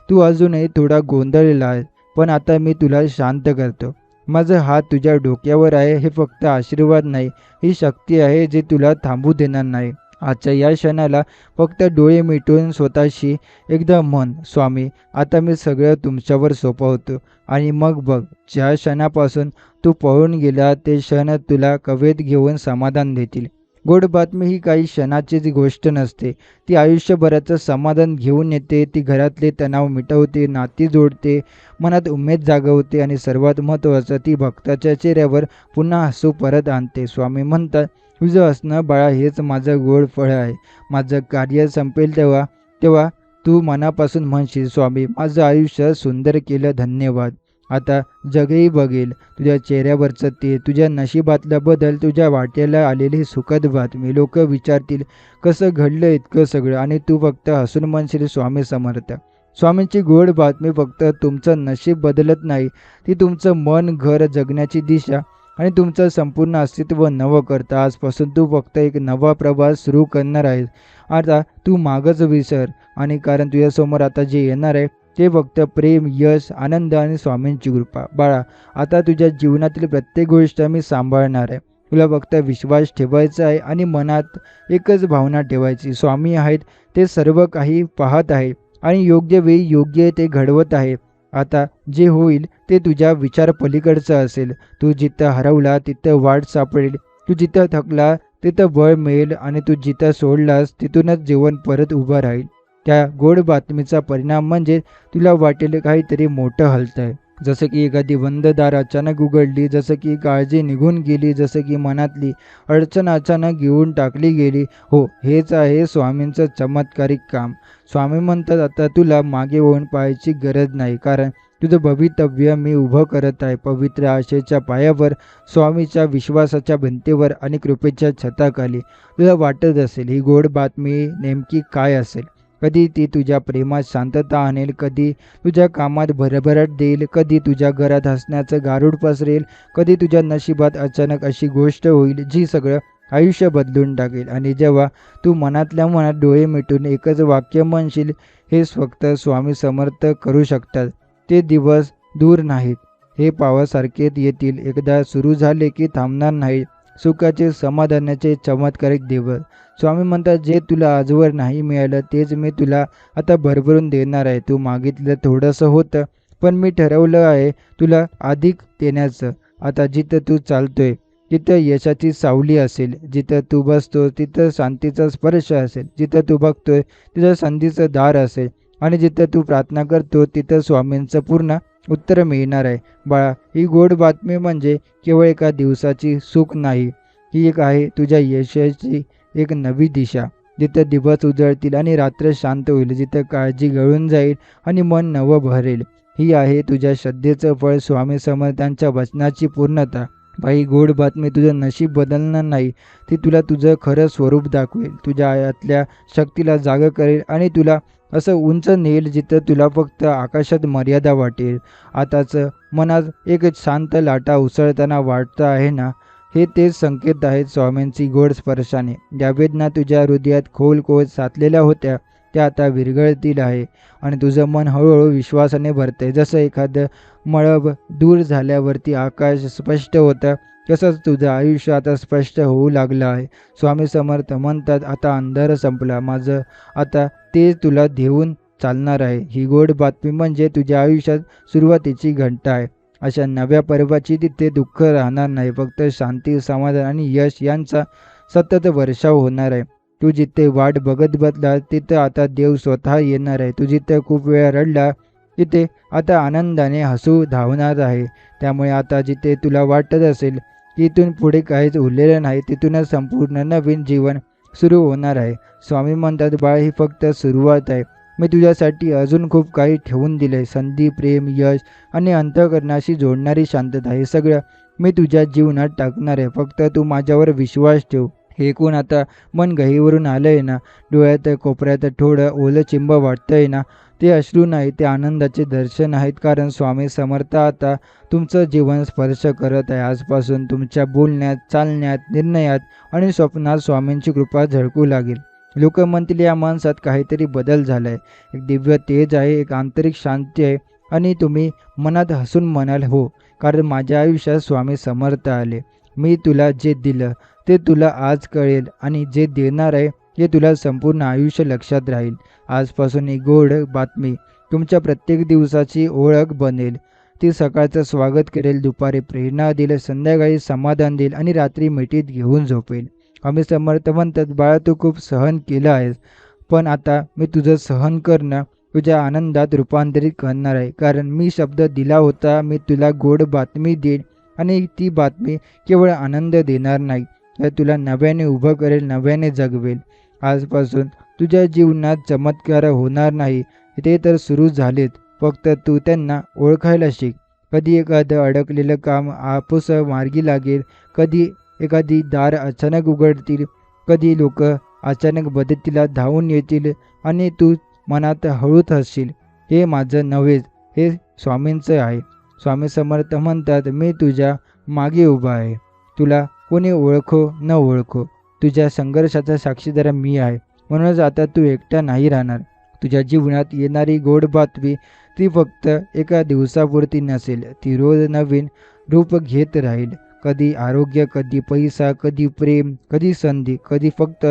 तू अजूनही थोडा गोंधळलेला आहे, पण आता मी तुला शांत करतो. माझा हात तुझ्या डोक्यावर आहे. हे फक्त आशीर्वाद नाही, ही शक्ती आहे जी तुला थांबू देणार नाही. आजच्या या क्षणाला फक्त डोळे मिटून स्वतःशी एकदा म्हण, स्वामी, आता मी सगळं तुमच्यावर सोपवतो. आणि मग बघ, ज्या क्षणापासून तू पळून गेला ते क्षण तुला कवेत घेऊन समाधान देतील. गोड बातमी ही काही क्षणाचीच गोष्ट नसते, ती आयुष्यभराचं समाधान घेऊन येते. ती घरातले तणाव मिटवते, नाती जोडते, मनात उमेद जागवते आणि सर्वात महत्त्वाचं, ती भक्ताच्या चेहऱ्यावर पुन्हा हसू परत आणते. स्वामी म्हणतात, तुझं हसणं बाळा हेच माझं गोड फळ आहे. माझं कार्य संपेल तेव्हा तेव्हा तू मनापासून म्हणशील, स्वामी, माझं आयुष्य सुंदर केलं, धन्यवाद. आता जगही बघेल तुझ्या चेहऱ्यावरचं ते, तुझ्या नशिबातला बदल, तुझ्या वाट्याला आलेली सुखद बातमी. लोक विचारतील, कसं घडलं इतकं सगळं? आणि तू फक्त हसून म्हणशील, स्वामी समर्थ. स्वामींची गोड बातमी फक्त तुमचं नशीब बदलत नाही, ती तुमचं मन, घर, जगण्याची दिशा आणि तुमचं संपूर्ण अस्तित्व नवं करतं. आजपासून तू फक्त एक नवा प्रवास सुरू करणार आहेस. आता तू मागच विसर आणि कारण तुझ्यासमोर आता जे येणार आहे ते फक्त प्रेम, यश, आनंद आणि स्वामींची कृपा. बाळा, आता तुझ्या जीवनातील प्रत्येक गोष्ट मी सांभाळणार आहे. तुला फक्त विश्वास ठेवायचा आहे आणि मनात एकच भावना ठेवायची, स्वामी आहेत, ते सर्व काही पाहत आहे आणि योग्य वेळी योग्य ते घडवत आहे. आता जे होईल ते तुझ्या विचार पलीकडचं असेल. तू जिथं हरवला तिथं वाट सापडेल, तू जिथं थकला तिथं बळ मिळेल आणि तू जिथं सोडलास तिथूनच जीवन परत उभं राहील. त्या गोड बातमीचा परिणाम म्हणजे तुला वाटेल काहीतरी मोठं हलतंय. जसं की एखादी बंद दार अचानक उघडली, जसं की काळजी निघून गेली, जसं की मनातली अडचण अचानक घेऊन टाकली गेली. हो, हेच आहे स्वामींचं चमत्कारिक काम. स्वामी म्हणतात, आता तुला मागे वळून पाहायची गरज नाही, कारण तुझं भवितव्य मी उभं करत आहे. पवित्र आशेच्या पायावर, स्वामीच्या विश्वासाच्या भिंतीवर आणि कृपेच्या छताखाली. तुला वाटत असेल ही गोड बातमी नेमकी काय असेल? कधी ती तुझ्या प्रेमात शांतता आणेल, कधी तुझ्या कामात भरभराट देईल, कधी तुझ्या घरात हसण्याचं गारुड पसरेल, कधी तुझ्या नशिबात अचानक अशी गोष्ट होईल जी सगळं आयुष्य बदलून टाकेल. आणि जेव्हा तू मनातल्या मनात डोळे मिटून एकच वाक्य म्हणशील, हेच फक्त स्वामी समर्थ करू शकतात, ते दिवस दूर नाहीत, हे पावासारखे येतील, एकदा सुरू झाले की थांबणार नाही. सुखाचे समाधानाचे चमत्कारिक दिवस. स्वामी म्हणतात, जे तुला आजवर नाही मिळालं तेच मी तुला आता भरभरून देणार आहे. तू मागितलं थोडंसं होतं, पण मी ठरवलं आहे तुला अधिक देण्याचं. आता जिथं तू चालतोय तिथं यशाची सावली असेल, जिथं तू बसतो तिथं शांतीचा स्पर्श असेल, जिथं तू बघतोय तिथं संधीचं दार असेल आणि जिथं तू प्रार्थना करतो तिथं स्वामींचं पूर्ण उत्तर मिळणार आहे. बाळा, ही गोड बातमी म्हणजे केवळ एका दिवसाची सुख नाही, ही एक आहे तुझ्या यशाची एक नवी दिशा. जिथं दिवस उजळतील आणि रात्र शांत होईल, जिथं काळजी गळून जाईल आणि मन नवं भरेल, ही आहे तुझ्या श्रद्धेचं फळ, स्वामी समर्थांच्या वचनाची पूर्णता. बाई, गोड बातमी तुझं नशीब बदलणार नाही, ती तुला तुझं खरं स्वरूप दाखवेल, तुझ्या आतल्या शक्तीला जागं करेल आणि तुला असं उंच नेईल जिथं तुला फक्त आकाशात मर्यादा वाटेल. आताच मनात एक शांत लाटा उसळताना वाटतं आहे ना, हे तेच संकेत आहेत स्वामींची गोड स्पर्शाने. ज्या वेदना तुझ्या हृदयात खोल साचलेल्या होत्या त्या आता विरघळतील आहे आणि तुझं मन हळूहळू विश्वासाने भरतंय. जसं एखादं मळब दूर झाल्यावरती आकाश स्पष्ट होतं, तसंच तुझं आयुष्य आता स्पष्ट होऊ लागलं आहे. स्वामी समर्थ म्हणतात, आता अंधार संपला, माझं आता ते तुला देऊन चालणार आहे. ही गोड बातमी म्हणजे तुझ्या आयुष्यात सुरुवातीची घंटा आहे. अशा नव्या पर्वाची तिथे दुःख राहणार नाही, फक्त शांती, समाधान आणि यश यांचा सतत वर्षाव होणार आहे. तू जिथे वाट बघत बसला तिथं आता देव स्वतः येणार आहे. तू जिथे खूप वेळा रडला तिथे आता आनंदाने हसू धावणार आहे. त्यामुळे आता जिथे तुला वाटत असेल की इथून पुढे काहीच उरलेलं नाही, तिथूनच संपूर्ण नवीन जीवन सुरू होणार आहे. स्वामी म्हणतात, बाळ, ही फक्त सुरुवात आहे. मी तुझ्यासाठी अजून खूप काही ठेवून दिले, संधी, प्रेम, यश आणि अंतःकरणाशी जोडणारी शांतता. हे सगळं मी तुझ्या जीवनात टाकणार आहे, फक्त तू माझ्यावर विश्वास ठेव. हे ऐकून आता मन गहीवरून आलंय ना, डोळ्यात कोपऱ्यात थोडं ओलं चिंब वाटतंय ना, ते अश्रू नाही, ते आनंदाचे दर्शन आहेत. कारण स्वामी समर्थ आता तुमचं जीवन स्पर्श करत आहे. आजपासून तुमच्या बोलण्यात, चालण्यात, निर्णयात आणि स्वप्नात स्वामींची कृपा झळकू लागेल. लोक म्हणतील, या माणसात काहीतरी बदल झालाय, एक दिव्य तेज आहे, एक आंतरिक शांती आहे. आणि तुम्ही मनात हसून म्हणाल, हो, कारण माझ्या आयुष्यात स्वामी समर्थ आले. मी तुला जे दिलं ते तुला आज कळेल आणि जे देणार आहे हे तुला संपूर्ण आयुष्य लक्षात राहील. आजपासून ही गोड बातमी तुमच्या प्रत्येक दिवसाची ओळख बनेल. ती सकाळचं स्वागत करेल, दुपारी प्रेरणा देईल, संध्याकाळी समाधान देईल आणि रात्री मिठीत घेऊन झोपेल. आम्ही समर्थ म्हणतात, बाळा, तू खूप सहन केलं आहेस, पण आता मी तुझं सहन करणं तुझ्या आनंदात रूपांतरित करणार आहे. कारण मी शब्द दिला होता, मी तुला गोड बातमी देईन आणि ती बातमी केवळ आनंद देणार नाही, तर तुला नव्याने उभं करेल, नव्याने जगवेल. आजपासून तुझ्या जीवनात चमत्कार होणार नाही, ते तर सुरू झालेत, फक्त तू त्यांना ओळखायला शिक. कधी एखादं अडकलेलं काम आपोआप मार्गी लागेल, कधी एखादी दार अचानक उघडतील, कधी लोक अचानक मदतीला धावून येतील आणि तू मनात हळूच हसशील, हे माझं नव्हेच, हे स्वामींचं आहे. स्वामी समर्थ म्हणतात, मी तुझ्या मागे उभा आहे. तुला कोणी ओळखो न ओळखो, तुझ्या संघर्षाचा साक्षीदार मी आहे. म्हणूनच आता तू एकटा नाही राहणार. तुझ्या जीवनात येणारी गोड बातमी ती फक्त एका दिवसापुरती नसेल, ती रोज नवीन रूप घेत राहील. कधी आरोग्य, कधी पैसा, कधी प्रेम, कधी संधी, कधी फक्त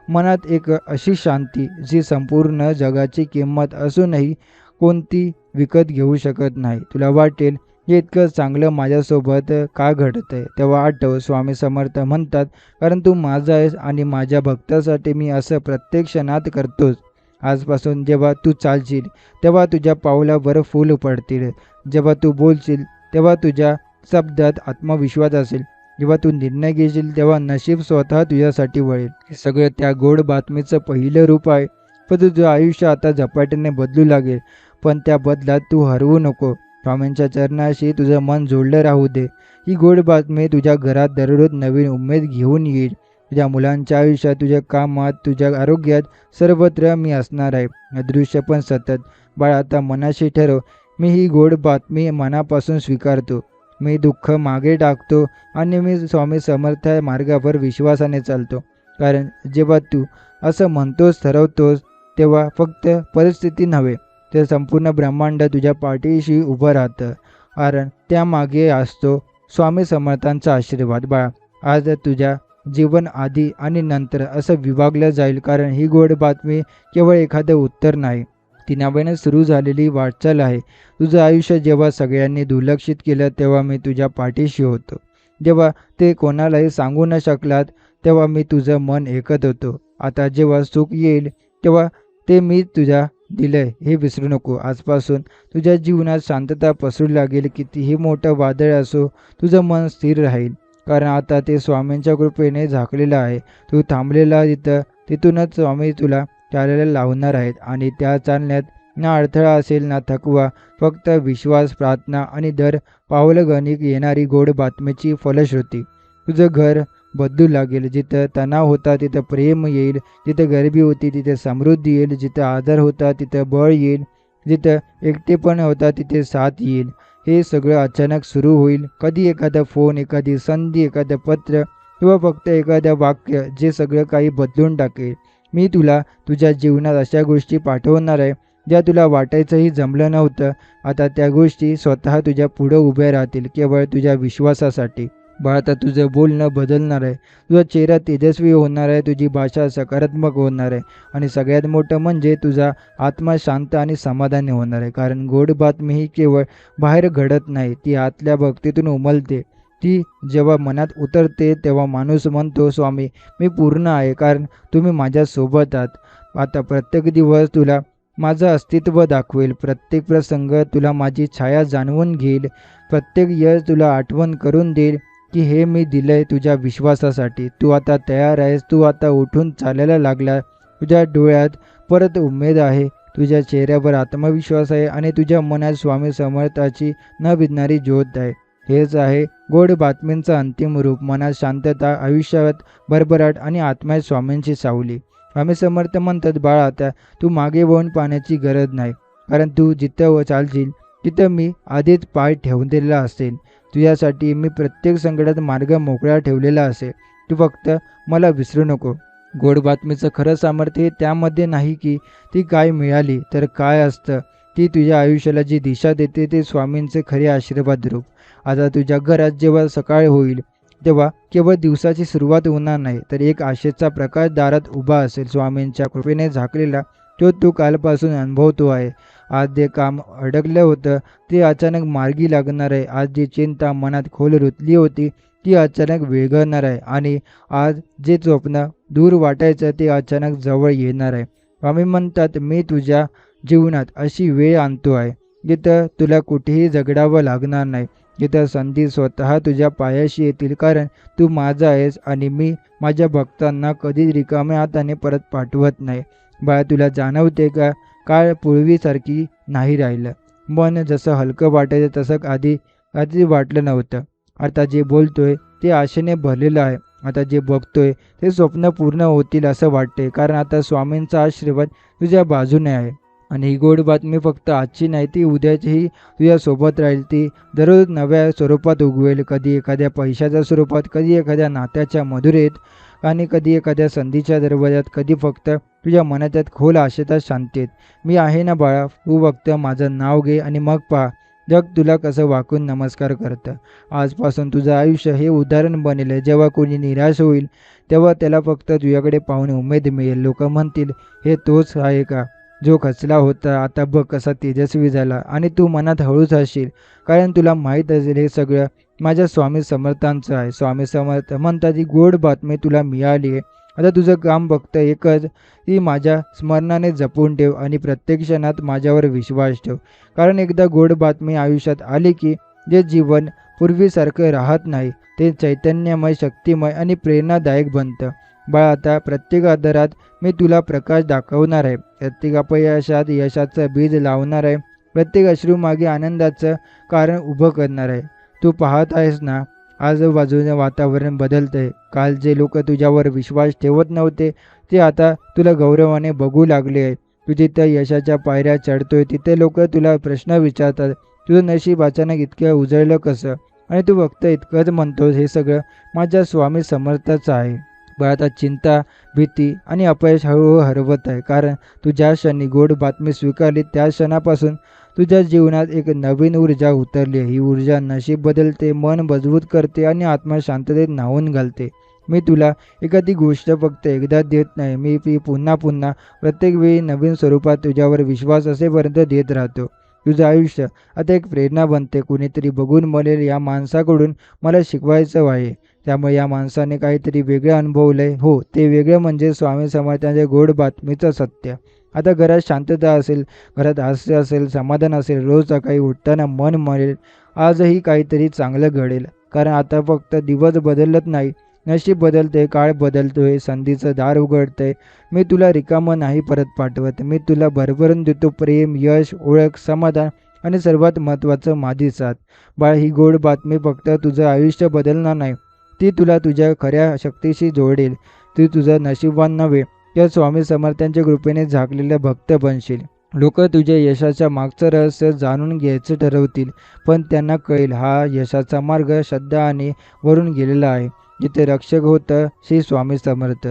मनात एक अशी शांती जी संपूर्ण जगाची किंमत असूनही कोणती विकत घेऊ शकत नाही. तुला वाटेल, हे इतकं चांगलं माझ्यासोबत का घडतंय, तेव्हा आठव, स्वामी समर्थ म्हणतात, कारण तू माझा आहेस आणि माझ्या भक्तासाठी मी असं प्रत्येक क्षणात करतोच. आजपासून जेव्हा तू चालशील तेव्हा तुझ्या पावलावर फूल पडतील, जेव्हा तू बोलशील तेव्हा तुझ्या शब्दात आत्मविश्वास असेल, जेव्हा तू निर्णय घेशील तेव्हा नशीब स्वतः तुझ्यासाठी वळेल. हे सगळं त्या गोड बातमीचं पहिलं रूप आहे. पण तुझं आयुष्य आता झपाट्याने बदलू लागेल, पण त्या बदलात तू हरवू नको. स्वामींच्या चरणाशी तुझं मन जोडलं राहू दे. ही गोड बातमी तुझ्या घरात दररोज नवीन उमेद घेऊन येईल. तुझ्या मुलांच्या आयुष्यात, तुझ्या कामात, तुझ्या आरोग्यात, सर्वत्र मी असणार आहे, अदृश्य पण सतत. बाळ, आता मनाशी ठरव, मी ही गोड बातमी मनापासून स्वीकारतो. मी दुःख मागे टाकतो आणि मी स्वामी समर्थ मार्गावर विश्वासाने चालतो. कारण जेव्हा तू असं म्हणतोस, ठरवतोस, तेव्हा फक्त परिस्थिती नव्हे, तर संपूर्ण ब्रह्मांड तुझ्या पाठीशी उभं राहतं. कारण त्यामागे असतो स्वामी समर्थांचा आशीर्वाद. बाळा, आज तुझ्या जीवन आधी आणि नंतर असं विभागलं जाईल, कारण ही गोड बातमी केवळ एखादं उत्तर नाही, ती नव्याने सुरू झालेली वाटचाल आहे. तुझं आयुष्य जेव्हा सगळ्यांनी दुर्लक्षित केलं तेव्हा मी तुझ्या पाठीशी होतो. जेव्हा ते कोणालाही सांगू न शकलात तेव्हा मी तुझं मन ऐकत होतो. आता जेव्हा सुख येईल तेव्हा ते मी तुझ्या दिलंय हे विसरू नको. आजपासून तुझ्या जीवनात शांतता पसरू लागेल. कितीही मोठं वादळ असो, तुझं मन स्थिर राहील, कारण आता ते स्वामींच्या कृपेने झाकलेलं आहे. तू थांबलेला तिथूनच स्वामी तुला चालायला लावणार आहेत, आणि त्या चालण्यात ना अडथळा असेल ना थकवा, फक्त विश्वास, प्रार्थना आणि दर पावलगणिक येणारी गोड बातमीची फलश्रुती. तुझं घर बदलू लागेल. जिथं तणाव होता तिथं प्रेम येईल, जिथं गरिबी होती तिथे समृद्धी येईल, जिथं आधार होता तिथं बळ येईल, जिथं एकटेपण होता तिथे साथ येईल. हे सगळं अचानक सुरू होईल. कधी एखादा फोन, एखादी संधी, एखादं पत्र किंवा फक्त एखादं वाक्य जे सगळं काही बदलून टाकेल. मी तुला तुझ्या जीवनात अशा गोष्टी पाठवणार आहे ज्या तुला वाटायचंही जमलं नव्हतं. आता त्या गोष्टी स्वतः तुझ्या पुढं उभ्या राहतील, केवळ तुझ्या विश्वासासाठी. बाळा, आता तुझं बोलणं बदलणार आहे, तुझा चेहरा तेजस्वी होणार आहे, तुझी भाषा सकारात्मक होणार आहे, आणि सगळ्यात मोठं म्हणजे तुझा आत्मा शांत आणि समाधानी होणार आहे. कारण गोड बातमी ही केवळ बाहेर घडत नाही, ती आतल्या भक्तीतून उमलते. ती जेव्हा मनात उतरते तेव्हा माणूस म्हणतो, स्वामी मी पूर्ण आहे, कारण तुम्ही माझ्यासोबत आहात. आता प्रत्येक दिवस तुला माझं अस्तित्व दाखवेल, प्रत्येक प्रसंग तुला माझी छाया जाणवून घेईल, प्रत्येक यश तुला आठवण करून देईल की हे मी दिलंय तुझ्या विश्वासासाठी. तू आता तयार आहेस, तू आता उठून चालायला लागला. तुझ्या डोळ्यात परत उमेद आहे, तुझ्या चेहऱ्यावर आत्मविश्वास आहे, आणि तुझ्या मनात स्वामी समर्थाची न भिजणारी ज्योत आहे. हेच आहे गोड बातमींचं अंतिम रूप. मनात शांतता, आयुष्यात भरभराट आणि आत्म्यात स्वामींची सावली. स्वामी समर्थ म्हणतात, बाळा आता तू मागे वळून पाहण्याची गरज नाही, कारण तू जिथं चालशील तिथं मी आधीच पाय ठेवलेला असेल. तुझ्यासाठी मी प्रत्येक संकटात मार्ग मोकळा ठेवलेला असेल. तू फक्त मला विसरू नको. गोड बातमीचं खरं सामर्थ्य हे त्यामध्ये नाही की ती काय मिळाली, तर काय असतं ती तुझ्या आयुष्याला जी दिशा देते, ते स्वामींचे खरे आशीर्वाद रूप. आता तुझ्या घरात जेव्हा सकाळ होईल तेव्हा केवळ दिवसाची सुरुवात होणार नाही, तर एक आशेचा प्रकाश दारात उभा असेल, स्वामींच्या कृपेने झाकलेला, तो तू कालपासून अनुभवतो आहे. आज जे काम अडकलं होतं ते अचानक मार्गी लागणार आहे. आज जी चिंता मनात खोल रुतली होती ती अचानक विरघळणार आहे, आणि आज जे स्वप्न दूर वाटायचं ते अचानक जवळ येणार आहे. स्वामी म्हणतात, मी तुझ्या जीवनात अशी वेळ आणतो आहे जिथं तुला कुठेही झगडावं लागणार नाही, जिथं संधी स्वतः तुझ्या पायाशी येतील, कारण तू माझा आहेस आणि मी माझ्या भक्तांना कधीच रिकाम्या हाताने परत पाठवत नाही. बाळा, तुला जाणवते का, काळ पूर्वीसारखी नाही राहिलं. मन जसं हलकं वाटायचं तसं आधी वाटलं नव्हतं. आता जे बोलतोय ते आशेने भरलेलं आहे. आता जे बघतोय ते स्वप्न पूर्ण होतील असं वाटते, कारण आता स्वामींचा आशीर्वाद तुझ्या बाजूने आहे. आणि ही गोड बातमी फक्त आजची नाही, ती उद्याचीही तुझ्यासोबत राहील. ती दररोज नव्या स्वरूपात उगवेल, कधी एखाद्या पैशाच्या स्वरूपात, कधी एखाद्या नात्याच्या मधुरेत, आणि कधी एखाद्या संधीच्या दरवाजात, कधी फक्त तुझ्या मनाच्या खोल आशेच्या शांतीत. मी आहे ना बाळा, तू फक्त माझं नाव घे आणि मग पहा जग तुला कसं वाकून नमस्कार करतं. आजपासून तुझं आयुष्य हे उदाहरण बनेल. जेव्हा कोणी निराश होईल तेव्हा त्याला फक्त तुझ्याकडे पाहून उमेद मिळेल. लोक म्हणतील, हे तोच आहे का जो खचला होता, आता बघ कसा तेजस्वी झाला. आणि तू मनात हळूच हसशील, कारण तुला माहीत असेल हे सगळं माझ्या स्वामी समर्थांचं आहे. स्वामी समर्थ म्हणतात, ही गोड बातमी तुला मिळाली आहे. आता तुझं काम फक्त एकच, ती माझ्या स्मरणाने जपून ठेव आणि प्रत्येक क्षणात माझ्यावर विश्वास ठेव. कारण एकदा गोड बातमी आयुष्यात आली की जे जीवन पूर्वीसारखं राहत नाही, ते चैतन्यमय, शक्तिमय आणि प्रेरणादायक बनतं. बाळा, आता प्रत्येक आधारात मी तुला प्रकाश दाखवणार आहे, प्रत्येक अपयशात यशाचं बीज लावणार आहे, प्रत्येक अश्रूमागे आनंदाचं कारण उभं करणार आहे. तू पाहत आहेस ना, आजूबाजूने वातावरण बदलतंय. काल जे लोक तुझ्यावर विश्वास ठेवत नव्हते ते आता तुला गौरवाने बघू लागले आहे. तू जिथं यशाच्या पायऱ्या चढतोय तिथे लोक तुला प्रश्न विचारतात, तुझं नशीब अचानक इतकं उजळलं कसं, आणि तू फक्त इतकंच म्हणतोस, हे सगळं माझ्या स्वामी समर्थाचं आहे. पण आता चिंता, भीती आणि अपयश हळूहळू हरवत आहे, कारण तू ज्या क्षणी गोड बातमी स्वीकारली त्या क्षणापासून तुझ्या जीवनात एक नवीन ऊर्जा उतरली आहे. ही ऊर्जा नशीब बदलते, मन मजबूत करते आणि आत्मा शांततेत न्हावून घालते. मी तुला एखादी गोष्ट फक्त एकदा देत नाही, मी ती पुन्हा पुन्हा प्रत्येक वेळी नवीन स्वरूपात तुझ्यावर विश्वास असेपर्यंत देत राहतो. तुझं आयुष्य आता एक प्रेरणा बनते. कुणीतरी बघून म्हणेल, या माणसाकडून मला शिकवायचं आहे. त्यामुळे या माणसाने काहीतरी वेगळं अनुभवलंय. हो, ते वेगळं म्हणजे स्वामी समर्थांच्या गोड बातमीचं सत्य. आता घरात शांतता असेल, घरात हास्य असेल, समाधान असेल. रोज सकाळी उठताना मन म्हणेल, आजही काहीतरी चांगलं घडेल. कारण आता फक्त दिवस बदलत नाही, नशीब बदलते, काळ बदलतोय, संधीचं दार उघडतंय. मी तुला रिकामं नाही परत पाठवत. मी तुला भरभरून देतो प्रेम, यश, ओळख, समाधान आणि सर्वात महत्त्वाचं माझी साथ. बाळ, ही गोड बातमी फक्त तुझं आयुष्य बदलणार नाही, ती तुला तुझ्या खऱ्या शक्तीशी जोडेल. ती तुझं नशीबवान नव्हे, त्या स्वामी समर्थांच्या कृपेने झाकलेलं भक्त बनशील. लोक तुझ्या यशाच्या मागचं रहस्य जाणून घ्यायचं ठरवतील, पण त्यांना कळेल हा यशाचा मार्ग श्रद्धा आणि वरून गेलेला आहे. जिथे रक्षक होतं श्री स्वामी समर्थ.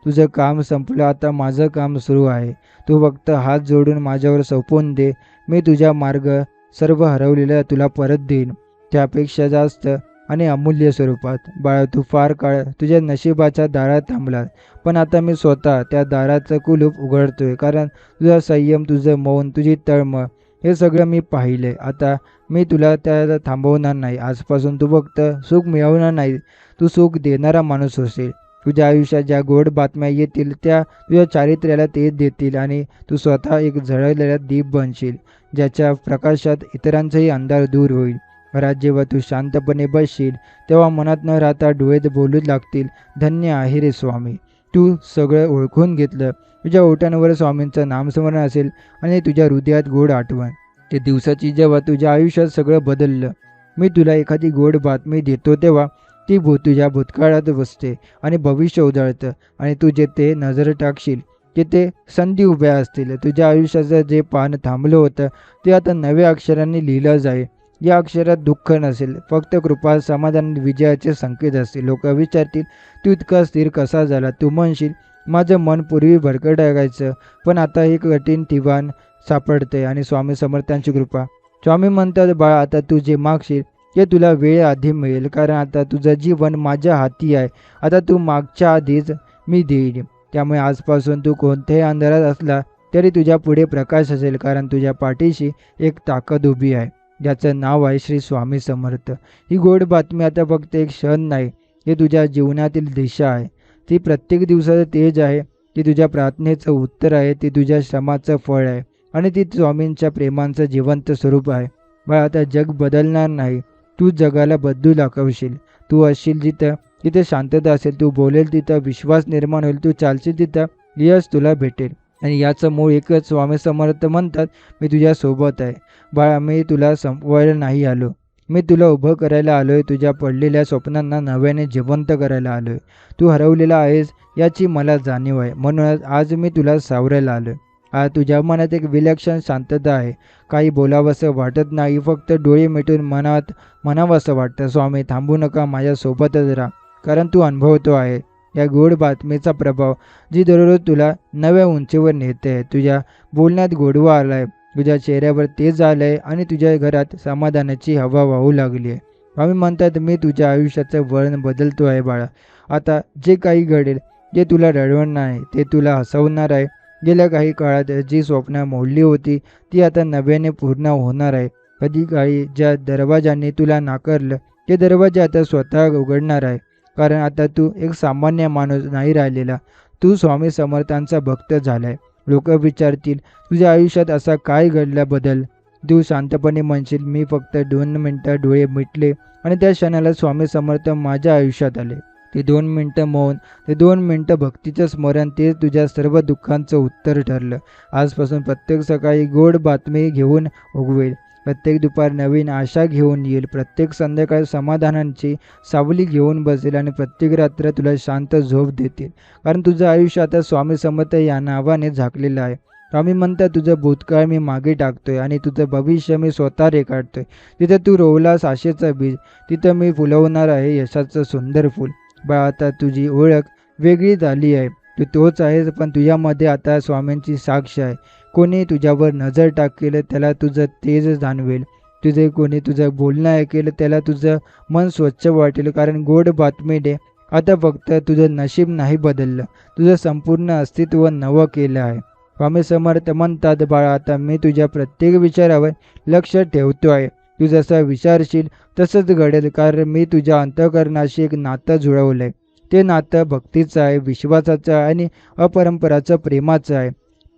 तुझं काम संपलं, आता माझं काम सुरू आहे. तू फक्त हात जोडून माझ्यावर सोपवून दे. मी तुझ्या मार्ग सर्व हरवलेलं तुला परत देईन, त्यापेक्षा जास्त आणि अमूल्य स्वरूपात. बाळा, तू फार काळ तुझ्या नशिबाच्या दारात थांबलास, पण आता मी स्वतः त्या दाराचं कुलूप उघडतोय. कारण तुझा संयम, तुझं मौन, तुझी तळमळ हे सगळं मी पाहिलंय. आता मी तुला त्या थांबवणार नाही. आजपासून तू फक्त सुख मिळवणार नाही, तू सुख देणारा माणूस होशील. तुझ्या आयुष्यात ज्या गोड बातम्या येतील त्या तुझ्या चारित्र्याला तेज देतील आणि तू स्वतः एक झळकलेला दीप बनशील, ज्याच्या प्रकाशात इतरांचाही अंधार दूर होईल. घरात जेव्हा तू शांतपणे बसशील, तेव्हा मनात न राहता डोळे बोलू लागतील, धन्य आहे रे स्वामी, तू सगळं ओळखून घेतलं. तुझ्या ओठांवर स्वामींचं नामस्मरण असेल आणि तुझ्या हृदयात गोड आठवण. ते दिवसाची जेव्हा तुझ्या आयुष्यात सगळं बदललं. मी तुला एखादी गोड बातमी देतो तेव्हा ती तुझ्या भूतकाळात बसते आणि भविष्य उजळतं. आणि तू जेथे नजर टाकशील तिथे संधी उभ्या असतील. तुझ्या आयुष्याचं जे पान थांबलं होतं ते आता नव्या अक्षरांनी लिहिलं जाईल. या अक्षरात दुःख नसेल, फक्त कृपा, समाधान, विजयाचे संकेत असतील. लोक विचारतील, तू इतका स्थिर कसा झाला? तू म्हणशील, माझं मन पूर्वी भरकटायचं, पण आता एक कठीण ठिकाण सापडते आणि स्वामी समर्थांची कृपा. स्वामी म्हणतात, बाळा, आता तू जे मागशील ते तुला वेळ आधी मिळेल. कारण आता तुझं जीवन माझ्या हाती आहे. आता तू मागच्या आधीच मी देईन. त्यामुळे आजपासून तू कोणत्याही अंधारात असला तरी तुझ्या पुढे प्रकाश असेल. कारण तुझ्या पाठीशी एक ताकद उभी आहे, ज्याचं नाव आहे श्री स्वामी समर्थ. ही गोड बातमी आता फक्त एक क्षण नाही, ही तुझ्या जीवनातील दिशा आहे. ती प्रत्येक दिवसाचं तेज आहे, ती तुझ्या प्रार्थनेचं उत्तर आहे, ती तुझ्या श्रमाचं फळ आहे आणि ती स्वामींच्या प्रेमांचं जिवंत स्वरूप आहे. बाळा, आता जग बदलणार नाही, तू जगाला बदलू दाखवशील. तू असशील जिथं तिथे शांतता असेल, तू बोलेल तिथं विश्वास निर्माण होईल, तू चालशील तिथं यश तुला भेटेल. आणि याचं मूळ एकच. स्वामी समर्थ म्हणतात, मी तुझ्या सोबत आहे. बाळा, मी तुला संपवायला नाही आलो, मी तुला उभं करायला आलोय. तुझ्या पडलेल्या स्वप्नांना नव्याने जिवंत करायला आलोय. तू हरवलेला आहेस याची मला जाणीव आहे, म्हणूनच आज मी तुला सावरायला आलोय. आज तुझ्या मनात एक विलक्षण शांतता आहे. काही बोलावंसं वाटत नाही, फक्त डोळे मिटून मनात म्हणावंसं वाटतं, स्वामी थांबू नका, माझ्यासोबतच राहा. कारण तू अनुभवतो आहे या गोड बातमीचा प्रभाव, जी दररोज तुला नव्या उंचीवर नेते. तुझ्या बोलण्यात गोडवा आलाय, तुझ्या चेहऱ्यावर तेज आलंय आणि तुझ्या घरात समाधानाची हवा वाहू लागली आहे. स्वामी म्हणतात, मी तुझ्या आयुष्याचं वळण बदलतो आहे बाळा. आता जे काही घडेल जे तुला रडवणार आहे, ते तुला हसवणार आहे. गेल्या काही काळात जी स्वप्न मोडली होती ती आता नव्याने पूर्ण होणार आहे. कधी काळी ज्या दरवाजाने तुला नाकारलं ते दरवाजे आता स्वतः उघडणार आहे. कारण आता तू एक सामान्य माणूस नाही राहिलेला, तू स्वामी समर्थांचा भक्त झालाय. लोक विचारतील, तुझ्या आयुष्यात असा काय घडला बदल? तू शांतपणे म्हणशील, मी फक्त 2 मिनिटं डोळे मिटले आणि त्या क्षणाला स्वामी समर्थ माझ्या आयुष्यात आले. ते 2 मिनिटं मौन, ते 2 मिनिटं भक्तीचं स्मरण, ते तुझ्या सर्व दुःखांचं उत्तर ठरलं. आजपासून प्रत्येक सकाळी गोड बातमी घेऊन उगवेल, प्रत्येक दुपार नवीन आशा घेऊन येईल, प्रत्येक संध्याकाळ समाधानाची सावली घेऊन बसेल आणि प्रत्येक रात्र तुला शांत झोप देतील. कारण तुझं आयुष्य आता स्वामी समर्थ या नावाने झाकलेलं आहे. स्वामी म्हणतात, तुझं भूतकाळ मी मागे टाकतोय आणि तुझं भविष्य मी स्वतः रेखाटतोय. तिथं तू रोवलास आशेचं बीज, तिथं मी फुलवणार आहे यशाचं सुंदर फूल. बाळा, आता तुझी ओळख वेगळी झाली आहे. तू तोच आहेस, पण तुझ्यामध्ये आता स्वामींची साक्ष आहे. कोणी तुझ्यावर नजर टाकेल त्याला तुझं तेज जाणवेल. तुझे कोणी तुझं बोलणं ऐकेल त्याला तुझं मन स्वच्छ वाटेल. कारण गोड बातमीने आता फक्त तुझं नशीब नाही बदललं, तुझं संपूर्ण अस्तित्व नवं केलं आहे. स्वामी समर्थ म्हणतात, बाळा आता मी तुझ्या प्रत्येक विचारावर लक्ष ठेवतो आहे. तू जसं विचारशील तसंच घडेल. कारण मी तुझ्या अंतःकरणाशी एक नातं जुळवलंय. ते नातं भक्तीचं आहे, विश्वासाचं आहे आणि अपरंपराचं प्रेमाचं आहे.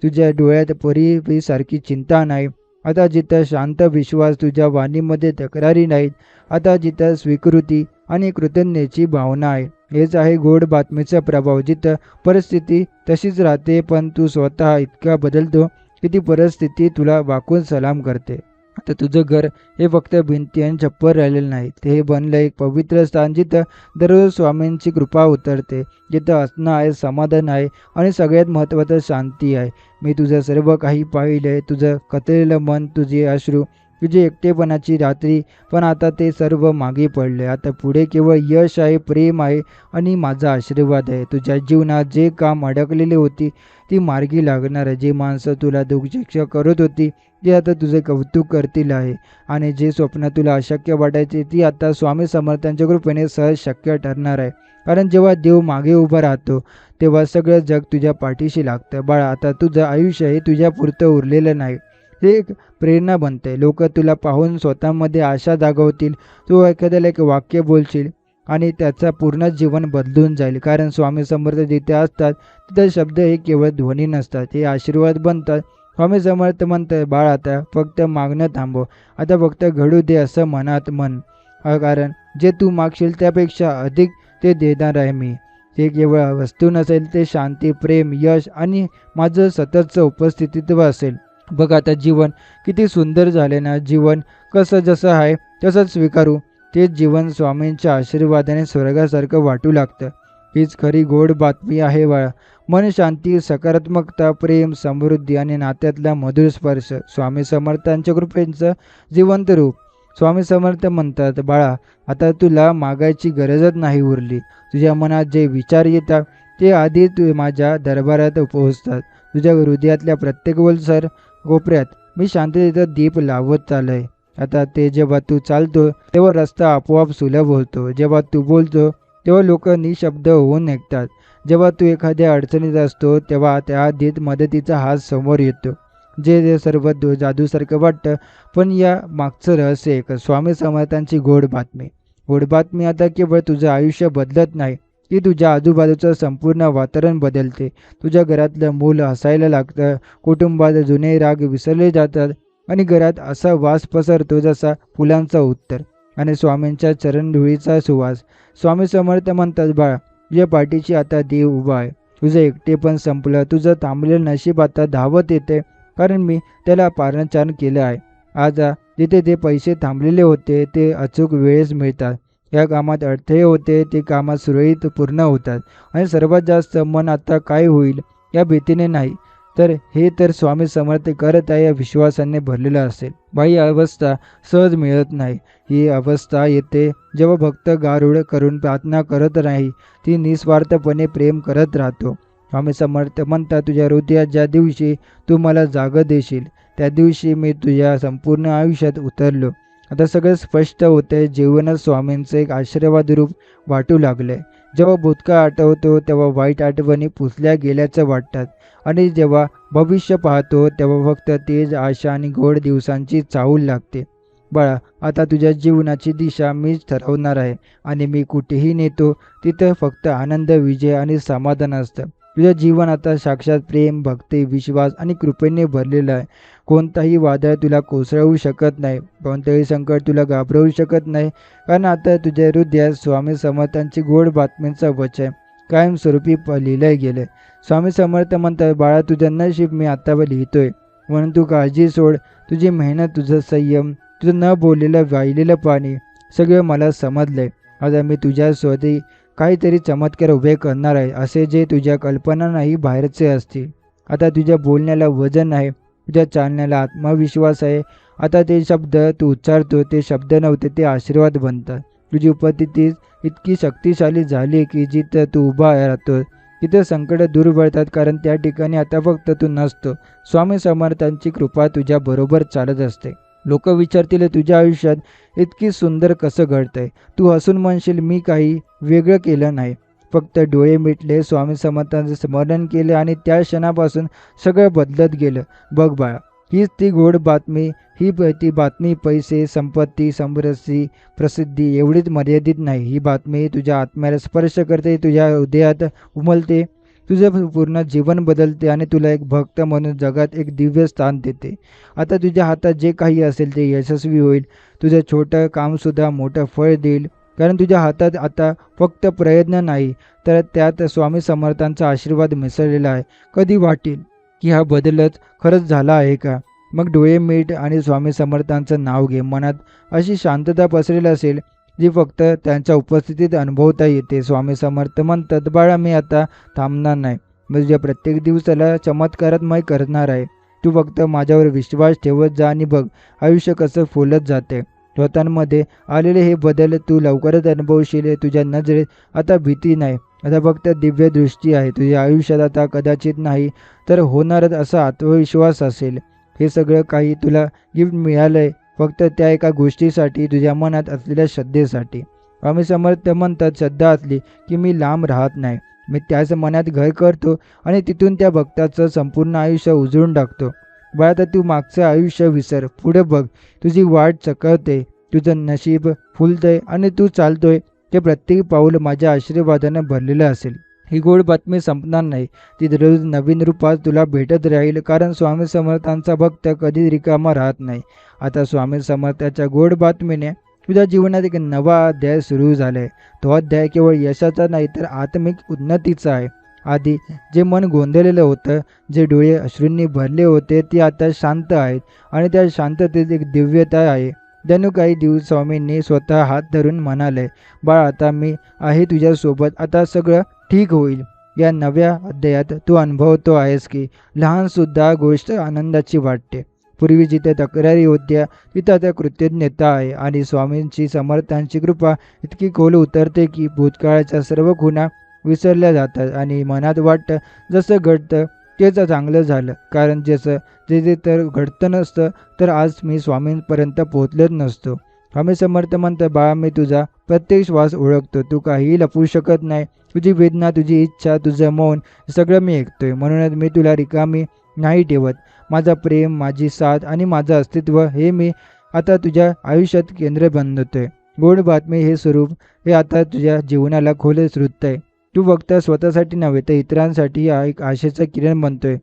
तुझ्या डोळ्यात परीसारखी चिंता नाही. आता जिथं शांत विश्वास, तुझ्या वाणीमध्ये तक्रारी नाहीत. आता जिथं स्वीकृती आणि कृतज्ञतेची भावना आहे. हेच आहे गोड बातमीचा प्रभाव. जिथं परिस्थिती तशीच राहते पण तू स्वतः इतका बदलतो की ती परिस्थिती तुला वाकून सलाम करते. आता तुझं घर हे फक्त भिंती आणि छप्पर राहिलेलं नाही. ते बनलं एक पवित्र स्थान जिथं दररोज स्वामींची कृपा उतरते. जिथं हसणं आहे, समाधान आहे आणि सगळ्यात महत्त्वाचं शांती आहे. मी तुझं सर्व काही पाहिलंय. तुझं कतलेलं मन, तुझे अश्रू, तुझी एकटेपणाची रात्री. पण आता ते सर्व मागे पडले. आता पुढे केवळ यश आहे, प्रेम आहे आणि माझा आशीर्वाद आहे. तुझ्या जीवनात जे काम अडकलेली होती ती मार्गी लागणार आहे. जे माणसं तुला दुर्लक्ष करत होती ते आता तुझे कौतुक करतील आहे. आणि जे स्वप्न तुला अशक्य वाटायचे ती आता स्वामी समर्थांच्या कृपेने सहज शक्य ठरणार आहे. कारण जेव्हा देव मागे उभा राहतो तेव्हा सगळं जग तुझ्या पाठीशी लागतं. बाळा आता तुझं आयुष्य हे तुझ्यापुरतं उरलेलं नाही, हे एक प्रेरणा बनते. लोक तुला पाहून स्वतःमध्ये आशा जागवतील. तू एखाद्याला एक वाक्य बोलशील आणि त्याचा पूर्ण जीवन बदलून जाईल. कारण स्वामी समर्थ जिथे असतात तिथे शब्द हे केवळ ध्वनी नसतात, हे आशीर्वाद बनतात. स्वामी समर्थ म्हणतात, बाळ आता फक्त मागणं थांबव. आता फक्त घडू दे असं मनात म्हण. कारण जे तू मागशील त्यापेक्षा अधिक ते देणार आहे मी. ते केवळ वस्तू नसेल, ते शांती, प्रेम, यश आणि माझं सततचं उपस्थितीत्व असेल. बघ आता जीवन किती सुंदर झाले ना. जीवन कसं जसं आहे तसंच स्वीकारू. तेच जीवन स्वामींच्या आशीर्वादाने स्वर्गासारखं वाटू लागतं. हीच खरी गोड बातमी आहे बाळा. मन शांती, सकारात्मकता, प्रेम, समृद्धी आणि नात्यातला मधुर स्पर्श. स्वामी समर्थांच्या कृपेचं जिवंत रूप. स्वामी समर्थ म्हणतात, बाळा आता तुला मागायची गरजच नाही उरली. तुझ्या मनात जे विचार येतात ते आधी तू माझ्या दरबारात पोहोचतात. तुझ्या हृदयातल्या प्रत्येक ओलसर कोपऱ्यात मी शांततेचा दीप लावत चालय. आता ते जेव्हा तू चालतो तेव्हा रस्ता आपोआप सुलभ होतो. जेव्हा तू बोलतो तेव्हा लोक निशब्द होऊन ऐकतात. जेव्हा तू एखाद्या अडचणीत असतो तेव्हा त्या आधीत मदतीचा हात समोर येतो. जे सर्व जादूसारखं वाटतं पण या मागचं रहस्य एक, स्वामी समर्थांची गोड बातमी. गोड बातमी आता केवळ तुझं आयुष्य बदलत नाही, ती तुझ्या आजूबाजूचं संपूर्ण वातावरण बदलते. तुझ्या घरातलं मूल हसायला लागतं, कुटुंबात जुने राग विसरले जातात आणि घरात असा वास पसरतो जसा फुलांचा उत्तर आणि स्वामींच्या चरणधुळीचा सुवास. स्वामी समर्थ म्हणतात, बाळा तुझ्या पाठीशी आता देव उभा आहे. तुझं एकटेपण संपलं, तुझं थांबलेलं नशीब आता धावत येते. कारण मी त्याला पारणचार केलं आहे. आज जिथे ते पैसे थांबलेले होते ते अचूक वेळेस मिळतात. या कामात अडथळे होते ते कामात सुरळीत पूर्ण होतात. आणि सर्वात जास्त मन आता काय होईल या भीतीने नाही, तर हे तर स्वामी समर्थ करत आहे या विश्वासाने भरलेलं असेल. बाई अवस्था सहज मिळत नाही. ही अवस्था येते जेव्हा भक्त गारुड करून प्रार्थना करत नाही, ती निस्वार्थपणे प्रेम करत राहतो. स्वामी समर्थ म्हणतात, तुझ्या हृदयात ज्या दिवशी तू मला जागा देशील त्या दिवशी मी तुझ्या संपूर्ण आयुष्यात उतरलो. आता सगळं स्पष्ट होतंय. जीवनच स्वामींचं एक आशीर्वाद रूप वाटू लागलंय. जेव्हा भूतकाळ आठवतो तेव्हा वाईट आठवणी पुसल्या गेल्याचं वाटतात आणि जेव्हा भविष्य पाहतो तेव्हा फक्त तेज, आशा आणि गोड दिवसांची चाहूल लागते. बाळा आता तुझ्या जीवनाची दिशा मीच ठरवणार आहे आणि मी कुठेही नेतो तिथं फक्त आनंद, विजय आणि समाधान असतं. तुझं जीवन आता साक्षात प्रेम, भक्ती, विश्वास आणि कृपेने भरलेलं आहे. कोणताही वादळ तुला कोसळवू शकत नाही, कोणतंही संकट तुला घाबरवू शकत नाही. कारण आता तुझ्या हृदयात स्वामी समर्थांची गोड बातमीचं वचन कायमस्वरूपी लिहिलं गेलं. स्वामी समर्थ म्हणतात, बाळा तुझं नशीब मी आता लिहितोय. म्हणून तू काळजी सोड. तुझी मेहनत, तुझं संयम, तुझं न बोललेलं वाहिलेलं पाणी सगळं मला समजलंय. आता मी तुझ्या स्वतः काहीतरी चमत्कार उभे करणार आहे, असे जे तुझ्या कल्पनांनाही बाहेरचे असतील. आता तुझ्या बोलण्याला वजन आहे, तुझ्या चालण्याला आत्मविश्वास आहे. आता ते शब्द तू उच्चारतो ते शब्द नव्हते, ते आशीर्वाद बनतात. तुझी उपस्थिती इतकी शक्तिशाली झाली की जिथं तू उभा राहतो इथे संकट दूर पडतात, कारण त्या ठिकाणी आता फक्त तू नसतो. स्वामी समर्थांची कृपा तुझ्या बरोबर चालत असते. लोक विचारतील, तुझ्या आयुष्यात इतकी सुंदर कसं घडतंय? तू हसून म्हणशील, मी काही वेगळं केलं नाही. फक्त डोळे मिटले, स्वामी समर्थांचे स्मरण केले आणि त्या क्षणापासून सगळं बदलत गेलं. बघ बाळा, हीच ती गोड बातमी. ती बातमी पैसे, संपत्ती, समृद्धी, प्रसिद्धी एवढीच मर्यादित नाही. ही बातमी तुझ्या आत्म्याला स्पर्श करते, तुझ्या हृदयात उमलते, तुझं पूर्ण जीवन बदलते आणि तुला एक भक्त म्हणून जगात एक दिव्य स्थान देते. आता तुझ्या हातात जे काही असेल ते यशस्वी होईल. तुझं छोटं कामसुद्धा मोठं फळ देईल, कारण तुझ्या हातात आता फक्त प्रयत्न नाही, तर त्यात स्वामी समर्थांचा आशीर्वाद मिसळलेला आहे. कधी वाटेल की हा बदलच खरंच झाला आहे का? मग डोळे मीट आणि स्वामी समर्थांचं नाव घे. मनात अशी शांतता पसरेल असेल जी फक्त त्यांच्या उपस्थितीत अनुभवता येते. स्वामी समर्थ म्हणतात, बाळा, मी आता थांबणार नाही. मी तुझ्या प्रत्येक दिवसाला चमत्कारात्मय करणार आहे. तू फक्त माझ्यावर विश्वास ठेवत जा आणि बघ आयुष्य कसं फुलत जाते. स्वतःमध्ये आलेले हे बदल तू लवकरच अनुभवशील. तुझ्या नजरेत आता भीती नाही, आता फक्त दिव्य दृष्टी आहे. तुझ्या आयुष्यात आता कदाचित नाही तर होणारच असा आत्मविश्वास असेल. हे सगळं काही तुला गिफ्ट मिळालंय फक्त त्या एका गोष्टीसाठी, तुझ्या मनात असलेल्या श्रद्धेसाठी. स्वामी समर्थ म्हणतात, श्रद्धा असली की मी लांब राहत नाही. मी त्याच मनात घर करतो आणि तिथून त्या भक्ताचं संपूर्ण आयुष्य उजळून टाकतो. बाळा, तर तू मागचं आयुष्य विसर, पुढे बघ. तुझी वाट चकवते, तुझं नशीब फुलतंय आणि तू चालतोय ते प्रत्येक पाऊल माझ्या आशीर्वादाने भरलेलं असेल. ही गोड बातमी संपणार नाही. ती दररोज नवीन रूपात तुला भेटत राहील, कारण स्वामी समर्थांचा भक्त कधी रिकामा राहत नाही. आता स्वामी समर्थाच्या गोड बातमीने तुझ्या जीवनात एक नवा अध्याय सुरू झालाय. तो अध्याय केवळ यशाचा नाही तर आत्मिक उन्नतीचा आहे. आधी जे मन गोंधळलेलं होतं, जे डोळे अश्रूंनी भरले होते, ते आता शांत आहेत आणि त्या शांततेत एक दिव्यता आहे. जणू काही दिवस स्वामींनी स्वतः हात धरून म्हणाले, बाळ, आता मी आहे तुझ्यासोबत. आता सगळं ठीक होईल. या नव्या अध्यायात तू अनुभवतो आहेस की लहानसुद्धा गोष्ट आनंदाची वाटते. पूर्वी जिथे तक्रारी होत्या तिथं आता कृतज्ञता आहे आणि स्वामींची समर्थांची कृपा इतकी खोल उतरते की भूतकाळाच्या सर्व खुणा विसरल्या जातात आणि मनात वाटतं जसं घडतं तेच चांगलं झालं, कारण जे तर घडतं नसतं तर आज मी स्वामींपर्यंत पोहोचलेच नसतो. स्वामी समर्थ म्हणतं, बाळा, मी तुझा प्रत्येक श्वास ओळखतो. तू काहीही लपवू शकत नाही. तुझी वेदना, तुझी इच्छा, तुझं मौन सगळं मी ऐकतोय. म्हणूनच मी तुला रिकामी नाही ठेवत. माझा प्रेम, माझी साथ आणि माझं अस्तित्व हे मी आता तुझ्या आयुष्यात केंद्र बनवतोय. गोड बातमी हे स्वरूप हे आता तुझ्या जीवनाला खोल रुजतंय. तू फक्त स्वतःसाठी नव्हे तर इतरांसाठी हा एक आशेचा किरण बनतोय.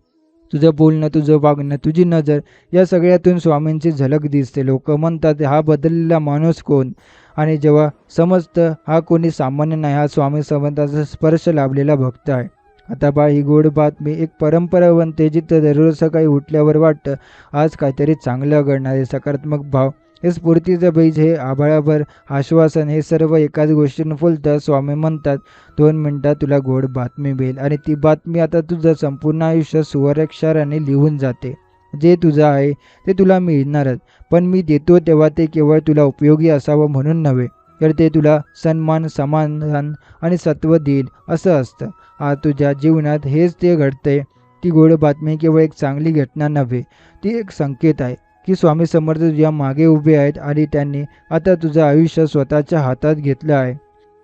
तुझं बोलणं, तुझं वागणं, तुझी नजर या सगळ्यातून स्वामींची झलक दिसते. लोक म्हणतात, हा बदललेला माणूस कोण? आणि जेव्हा समजतं हा कोणी सामान्य नाही, हा स्वामी समर्थांचा स्पर्श लाभलेला भक्त आहे. आता बाळ, ही गोड बातमी एक परंपरा बनते, जिथं दररोज सकाळी उठल्यावर वाटतं आज काहीतरी चांगलं घडणार आहे. सकारात्मक भाव हे स्फूर्तीचं बीज, हे आभाळाभर आश्वासन, हे सर्व एकाच गोष्टीनं फुलतं. स्वामी म्हणतात, 2 मिनिटात तुला गोड बातमी मिळेल आणि ती बातमी आता तुझं संपूर्ण आयुष्य सुवर्णाक्षराने लिहून जाते. जे तुझं आहे ते तुला मिळणारच, पण मी देतो तेव्हा ते केवळ तुला उपयोगी असावं म्हणून नव्हे, तर ते तुला सन्मान, समाधान आणि सत्व देईल असं असतं. आज तुझ्या जीवनात हेच ते घडतंय. ती गोड बातमी केवळ एक चांगली घटना नव्हे, ती एक संकेत आहे की स्वामी समर्थ तुझ्या मागे उभे आहेत आणि त्यांनी आता तुझं आयुष्य स्वतःच्या हातात घेतलं आहे.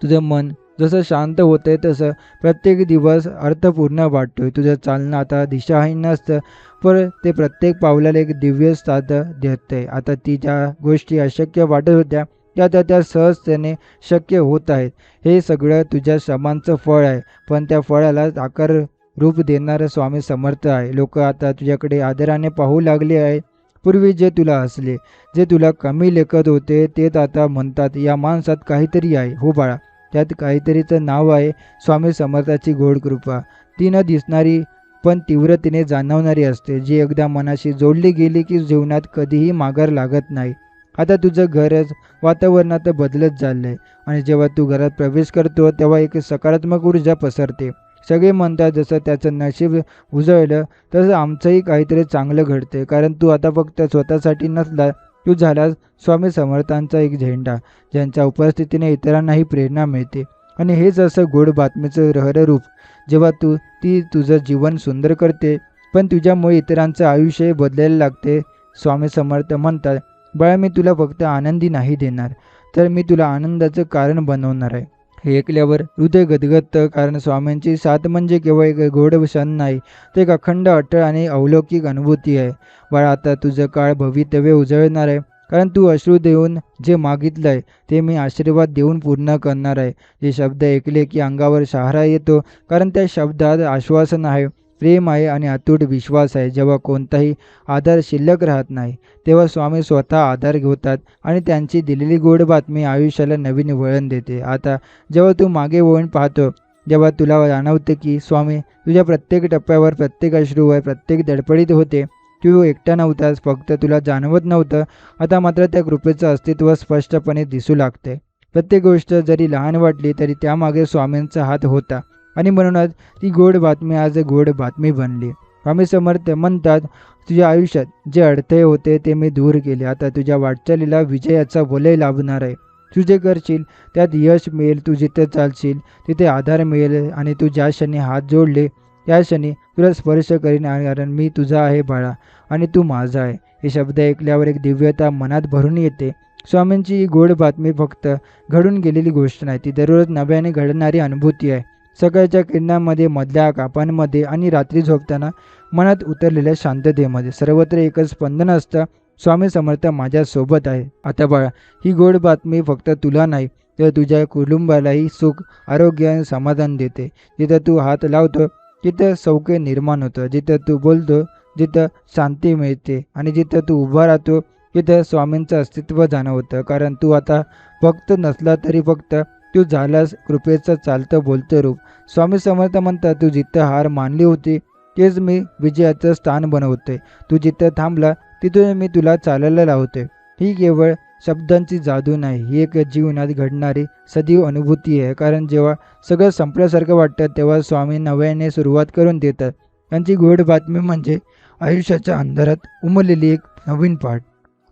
तुझं मन जसं शांत होतंय तसं प्रत्येक दिवस अर्थपूर्ण वाटतोय. तुझं चालणं आता दिशाहीन नसतं, पण ते प्रत्येक पावलाला एक दिव्य साथ देतंय. आता ती ज्या गोष्टी अशक्य वाटत होत्या त्या आता त्या सहजतेने शक्य होत आहेत. हे सगळं तुझ्या श्रमांचं फळ आहे, पण त्या फळाला आकार रूप देणारं स्वामी समर्थ आहे. लोक आता तुझ्याकडे आदराने पाहू लागले आहे. पूर्वी जे तुला हसले, जे तुला कमी लेखत होते, तेच आता म्हणतात, या माणसात काहीतरी आहे. हो बाळा, त्यात काहीतरीचं नाव आहे स्वामी समर्थाची गोड कृपा. ती न दिसणारी पण तीव्रतेने जाणवणारी असते, जी एकदा मनाशी जोडली गेली की जीवनात कधीही माघार लागत नाही. आता तुझं घरच वातावरणात बदलत चाललंय आणि जेव्हा तू घरात प्रवेश करतो तेव्हा एक सकारात्मक ऊर्जा पसरते. सगळे म्हणतात, जसं त्याचं नशीब उजळलं तसं आमचंही काहीतरी चांगलं घडते, कारण तू आता फक्त स्वतःसाठी नसला, तू झालास स्वामी समर्थांचा एक झेंडा, ज्यांच्या उपस्थितीने इतरांनाही प्रेरणा मिळते. आणि हेच असं गोड बातमीचं रहररूप. जेव्हा ती तुझं जीवन सुंदर करते, पण तुझ्यामुळे इतरांचं आयुष्य बदलायला लागते. स्वामी समर्थ म्हणतात, बाळा, मी तुला फक्त आनंदी नाही देणार, तर मी तुला आनंदाचं कारण बनवणार आहे. हे ऐकल्यावर हृदय गदगदतं, कारण स्वामींची साथ म्हणजे केवळ एक गोड क्षण नाही, ते एक अखंड, अटळ आणि अलौकिक अनुभूती आहे. बाळा, आता तुझं काळ भवितव्य उजळणार आहे, कारण तू अश्रू देऊन जे मागितलंय ते मी आशीर्वाद देऊन पूर्ण करणार आहे. जे शब्द ऐकले की अंगावर शहारा येतो, कारण त्या शब्दात आश्वासन आहे, प्रेम आहे आणि अतूट विश्वास आहे. जेव्हा कोणताही आधार शिल्लक राहत नाही, तेव्हा स्वामी स्वतः आधार घेतात आणि त्यांची दिलेली गोड बातमी आयुष्याला नवीन वळण देते. आता जेव्हा तू मागे वळून पाहतो, जेव्हा तुला जाणवते की स्वामी तुझ्या प्रत्येक टप्प्यावर, प्रत्येक अश्रूवर, प्रत्येक धडपडीत होते, तू एकटा नव्हतास, फक्त तुला जाणवत नव्हतं. आता मात्र त्या कृपेचं अस्तित्व स्पष्टपणे दिसू लागते. प्रत्येक गोष्ट जरी लहान वाटली तरी त्यामागे स्वामींचा हात होता, आणि म्हणूनच ती गोड बातमी आज गोड बातमी बनली. स्वामी समर्थ म्हणतात, तुझ्या आयुष्यात जे अडथळे होते ते मी दूर केले. आता तुझ्या वाटचालीला विजयाचा वलय लाभणार आहे. तू जे करशील त्यात यश मिळेल. तू जिथे चालशील तिथे आधार मिळेल, आणि तू ज्या क्षणी हात जोडले त्या क्षणी तुला स्पर्श करीन, कारण मी तुझा आहे बाळा, आणि तू माझा आहे. हे शब्द ऐकल्यावर एक दिव्यता मनात भरून येते. स्वामींची ही गोड बातमी फक्त घडून गेलेली गोष्ट नाही, ती दररोज नव्याने घडणारी अनुभूती आहे. सकाळच्या किरणांमध्ये, मधल्या कापांमध्ये आणि रात्री झोपताना मनात उतरलेल्या शांततेमध्ये सर्वत्र एकच स्पंदन असतं, स्वामी समर्थ माझ्यासोबत आहे. आता बाळा, ही गोड बातमी फक्त तुला नाही तर तुझ्या कुटुंबालाही सुख, आरोग्य आणि समाधान देते. जिथं तू हात लावतो तिथं सौख्य निर्माण होतं, जिथं तू बोलतो जिथं शांती मिळते, आणि जिथं तू उभा राहतो तिथं स्वामींचं अस्तित्व जाणवतं. कारण तू आता भक्त नसला तरी फक्त तू झालास कृपेचं चालतं बोलतं रूप. स्वामी समर्थ म्हणतात, तू जिथं हार मानली होती तेच मी विजयाचं स्थान बनवते. तू जिथं थांबला तिथून मी तुला चालायला लावते. ही केवळ शब्दांची जादू नाही, ही एक जीवनात घडणारी सजीव अनुभूती आहे. कारण जेव्हा सगळं संपल्यासारखं वाटतं तेव्हा स्वामी नव्याने सुरुवात करून देतात. त्यांची गोड बातमी म्हणजे आयुष्याच्या अंधारात उमललेली एक नवीन पाठ.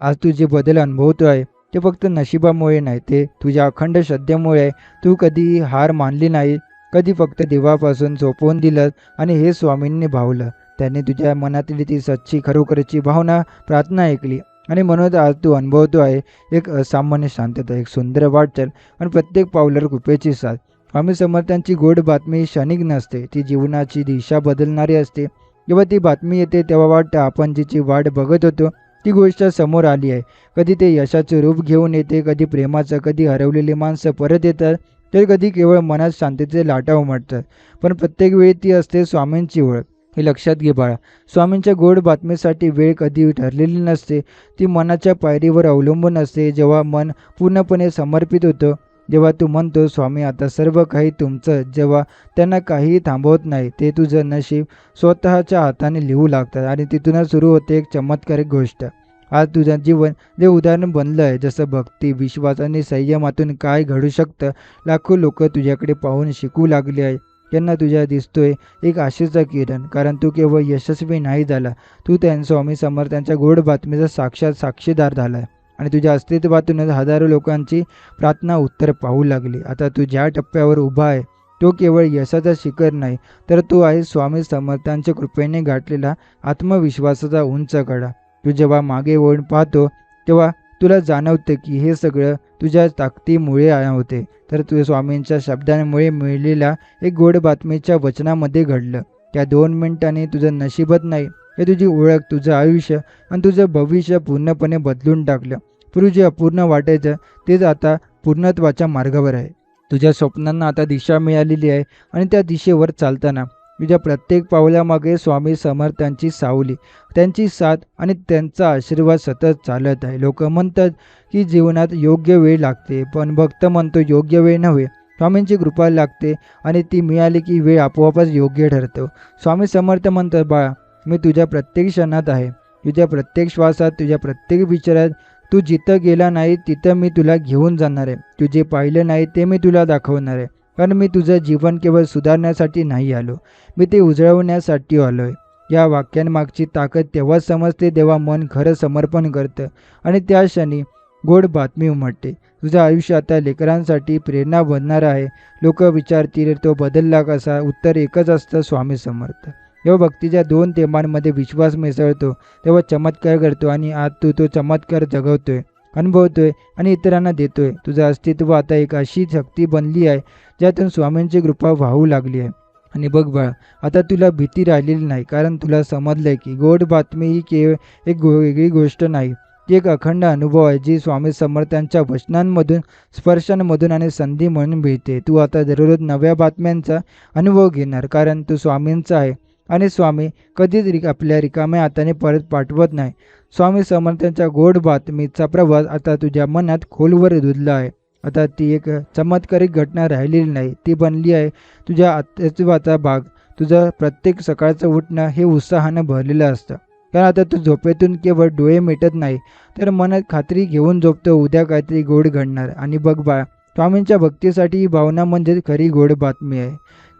आज तू जे बदल अनुभवतो आहे ते फक्त नशिबामुळे नाही, ते तुझ्या अखंड श्रद्धेमुळे आहे. तू कधीही हार मानली नाही, कधी फक्त देवापासून सोपवून दिलं, आणि हे स्वामींनी भावलं. त्यांनी तुझ्या मनातली ती सच्ची, खरोखरची भावना, प्रार्थना ऐकली, आणि म्हणून आज तू अनुभवतो आहे एक असामान्य शांतता, एक सुंदर वाटचाल, आणि प्रत्येक पावलावर कृपेची साथ. स्वामी समर्थांची गोड बातमी क्षणिक नसते, ती जीवनाची दिशा बदलणारी असते. जेव्हा ती बातमी येते तेव्हा वाटतं आपण जिची वाट बघत होतो ती गोष्ट समोर आली आहे. कधी ते यशाचं रूप घेऊन येते, कधी प्रेमाचं, कधी हरवलेली माणसं परत येतात, तर कधी केवळ मनात शांततेचे लाटा उमटतात. पण प्रत्येक वेळी ती असते स्वामींची ओळख. हे लक्षात घे बाळा, स्वामींच्या गोड बातमीसाठी वेळ कधी ठरलेली नसते, ती मनाच्या पायरीवर अवलंबून असते. जेव्हा मन पूर्णपणे समर्पित होतं, जेव्हा तू म्हणतो स्वामी आता सर्व काही तुमचं, जेव्हा त्यांना काहीही थांबवत नाही, ते तुझं नशीब स्वतःच्या हाताने लिहू लागतात, आणि तिथूनच सुरू होते एक चमत्कारिक गोष्ट. आज तुझं जीवन जे उदाहरण बनलं आहे, जसं भक्ती, विश्वास आणि संयमातून काय घडू शकतं, लाखो लोक तुझ्याकडे पाहून शिकू लागले आहे. त्यांना तुझ्या दिसतोय एक आशेचा किरण, कारण तू केवळ यशस्वी नाही झाला, तू स्वामी समर्थांच्या गोड बातमीचा साक्षात साक्षीदार झाला आहे, आणि तुझ्या अस्तित्वातूनच हजारो लोकांची प्रार्थना उत्तर पाहू लागली. आता तू ज्या टप्प्यावर उभा आहे तो केवळ यशाचा शिखर नाही, तर तो आहे स्वामी समर्थांच्या कृपेने गाठलेला आत्मविश्वासाचा उंच कडा. तू जेव्हा मागे वळून पाहतो तेव्हा तुला जाणवतं की हे सगळं तुझ्या ताकदीमुळे होते, तर तुझ्या स्वामींच्या शब्दांमुळे मिळलेल्या एक गोड बातमीच्या वचनामध्ये घडलं. त्या 2 मिनिटांनी तुझं नशीबच नाही, हे तुझी ओळख, तुझं आयुष्य आणि तुझं भविष्य पूर्णपणे बदलून टाकलं. पूर्वी जे अपूर्ण वाटायचं तेच आता पूर्णत्वाच्या मार्गावर आहे. तुझ्या स्वप्नांना आता दिशा मिळालेली आहे, आणि त्या दिशेवर चालताना तुझ्या प्रत्येक पावलामागे स्वामी समर्थांची सावली, त्यांची साथ आणि त्यांचा आशीर्वाद सतत चालत आहे. लोक म्हणतात की जीवनात योग्य वेळ लागते, पण भक्त म्हणतो योग्य वेळ नव्हे, स्वामींची कृपा लागते, आणि ती मिळाली की वेळ आपोआपच योग्य ठरतो. स्वामी समर्थ म्हणतात, बाळा, मी तुझ्या प्रत्येक क्षणात आहे, तुझ्या प्रत्येक श्वासात, तुझ्या प्रत्येक विचारात. तू जिथं गेला नाही तिथं मी तुला घेऊन जाणार आहे. तू जे पाहिलं नाही ते मी तुला दाखवणार आहे. कारण मी तुझं जीवन केवळ सुधारण्यासाठी नाही आलो, मी ते उजळवण्यासाठी आलो आहे. या वाक्यांमागची ताकद तेव्हा समजते जेव्हा मन खरं समर्पण करतं, आणि त्या क्षणी गोड बातमी उमटते. तुझं आयुष्य आता लेकरांसाठी प्रेरणा बनणार आहे. लोक विचारतील तो बदलला कसा? उत्तर एकच असतं, स्वामी समर्थ. जेव्हा भक्तीच्या दोन थेंबांमध्ये विश्वास मिसळतो तेव्हा चमत्कार घडतो आणि आज तू तो चमत्कार जगवतोय, अनुभवतोय आणि इतरांना देतोय. तुझं अस्तित्व आता एक अशी शक्ती बनली आहे ज्यातून स्वामींची कृपा वाहू लागली आहे. आणि बघ बाळा, आता तुला भीती राहिलेली नाही, कारण तुला समजलंय की गोड बातमी ही केवळ एक वेगळी गोष्ट नाही, ती एक अखंड अनुभव आहे जी स्वामी समर्थांच्या वचनांमधून, स्पर्शांमधून आणि संधी म्हणून मिळते. तू आता दररोज नव्या बातम्यांचा अनुभव घेणार, कारण तू स्वामींचा आहे आणि स्वामी कधीच आपल्या रिकाम्या हाताने परत पाठवत नाही. स्वामी समर्थांच्या गोड बातमीचा प्रवास आता तुझ्या मनात खोलवर रुजला आहे. आता ती एक चमत्कारिक घटना राहिलेली नाही, ती बनली आहे तुझ्या अस्तित्वाचा भाग. तुझं प्रत्येक सकाळचं उठणं हे उत्साहानं भरलेलं असतं, कारण आता तू झोपेतून केवळ डोळे मिटत नाही, तर मनात खात्री घेऊन झोपतो उद्या काहीतरी गोड घडणार. आणि बघ बाळा, स्वामींच्या भक्तीसाठी ही भावना म्हणजे खरी गोड बातमी आहे.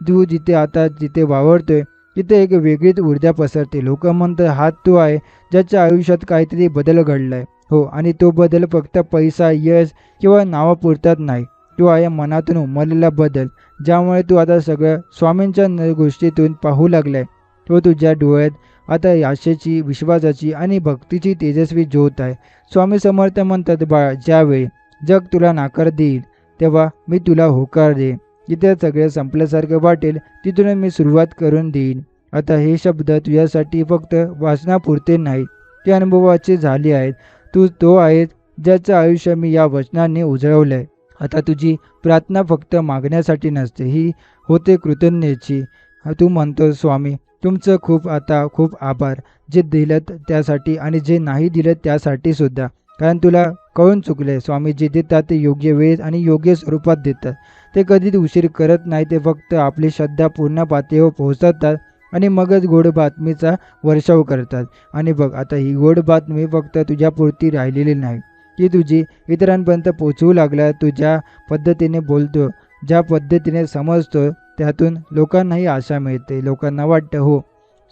तू जिथे वावरतोय तिथे एक वेगळीच ऊर्जा पसरते. लोक म्हणतात हाच तो आहे ज्याच्या आयुष्यात काहीतरी बदल घडलाय. हो, आणि तो बदल फक्त पैसा, यश किंवा नावापुरतात नाही. तो आहे मनातून उमललेला बदल, ज्यामुळे तू आता सगळं स्वामींच्या गोष्टीतून पाहू लागलाय. तो तुझ्या डोळ्यात आता आशेची, विश्वासाची आणि भक्तीची तेजस्वी ज्योत आहे. स्वामी समर्थ म्हणतात, बाळा, ज्यावेळी जग तुला नाकार देईल तेव्हा मी तुला होकार देईन. जिथे सगळं संपल्यासारखं वाटेल तिथून मी सुरुवात करून देईन. आता हे शब्द तुझ्यासाठी फक्त वाचनापुरते नाहीत, ते अनुभवाचे झाले आहेत. तू तो आहेस ज्याचं आयुष्य मी या वचनाने उजळवलं आहे. आता तुझी प्रार्थना फक्त मागण्यासाठी नसते, ही होते कृतज्ञतेची. तू म्हणतो, स्वामी तुमचं खूप आभार, जे दिलं त्यासाठी आणि जे नाही दिलं त्यासाठी सुद्धा. कारण तुला कळून चुकले, स्वामी जे देतात ते योग्य वेळेत आणि योग्य स्वरूपात देतात. ते कधीच उशीर करत नाही, ते फक्त आपली श्रद्धा पूर्ण पातळीवर पोहोचवतात आणि मगच गोड बातमीचा वर्षाव करतात. आणि बघ, आता ही गोड बातमी फक्त तुझ्यापुरती राहिलेली नाही, ती तुझी इतरांपर्यंत पोचवू लागला. तू ज्या पद्धतीने बोलतो, ज्या पद्धतीने समजतो, त्यातून लोकांनाही आशा मिळते. लोकांना वाटतं, हो,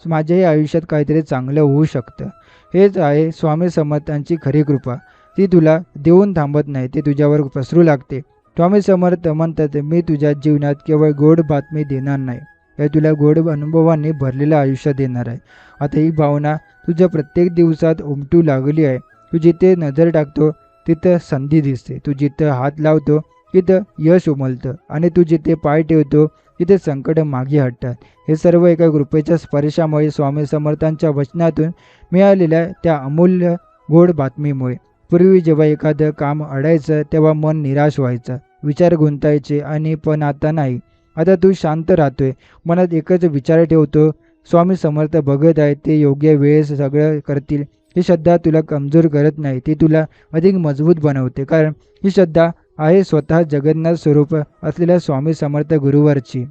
माझ्याही आयुष्यात काहीतरी चांगलं होऊ शकतं. हेच आहे स्वामी समर्थांची खरी कृपा. ती तुला देऊन थांबत नाही, ती तुझ्यावर पसरू लागते. स्वामी समर्थ म्हणतात, मी तुझ्या जीवनात केवळ गोड बातमी देणार नाही, तर तुला गोड अनुभवांनी भरलेलं आयुष्य देणार आहे. आता ही भावना तुझ्या प्रत्येक दिवसात उमटू लागली आहे. तू जिथे नजर टाकतो तिथं संधी दिसते, तू जिथं हात लावतो तिथं यश उमलतं आणि तू जिथे पाय ठेवतो तिथे संकट मागे हटतात. हे सर्व एका कृपेच्या स्पर्शामुळे, स्वामी समर्थांच्या वचनातून मिळालेल्या त्या अमूल्य गोड बातमीमुळे. पूर्वी जेव्हा एखादं काम अडायचं तेव्हा मन निराश व्हायचं, विचार गुंतायचे, आणि पण आता नाही. आता तू शांत राहतोय, मनात एकच विचार ठेवतो, स्वामी समर्थ बघत आहे, ते योग्य वेळेस सगळं करतील. ही श्रद्धा तुला कमजोर करत नाही, ती तुला अधिक मजबूत बनवते, कारण ही श्रद्धा आहे स्वतः जगन्नाथ स्वरूप असलेल्या स्वामी समर्थ गुरुवरची.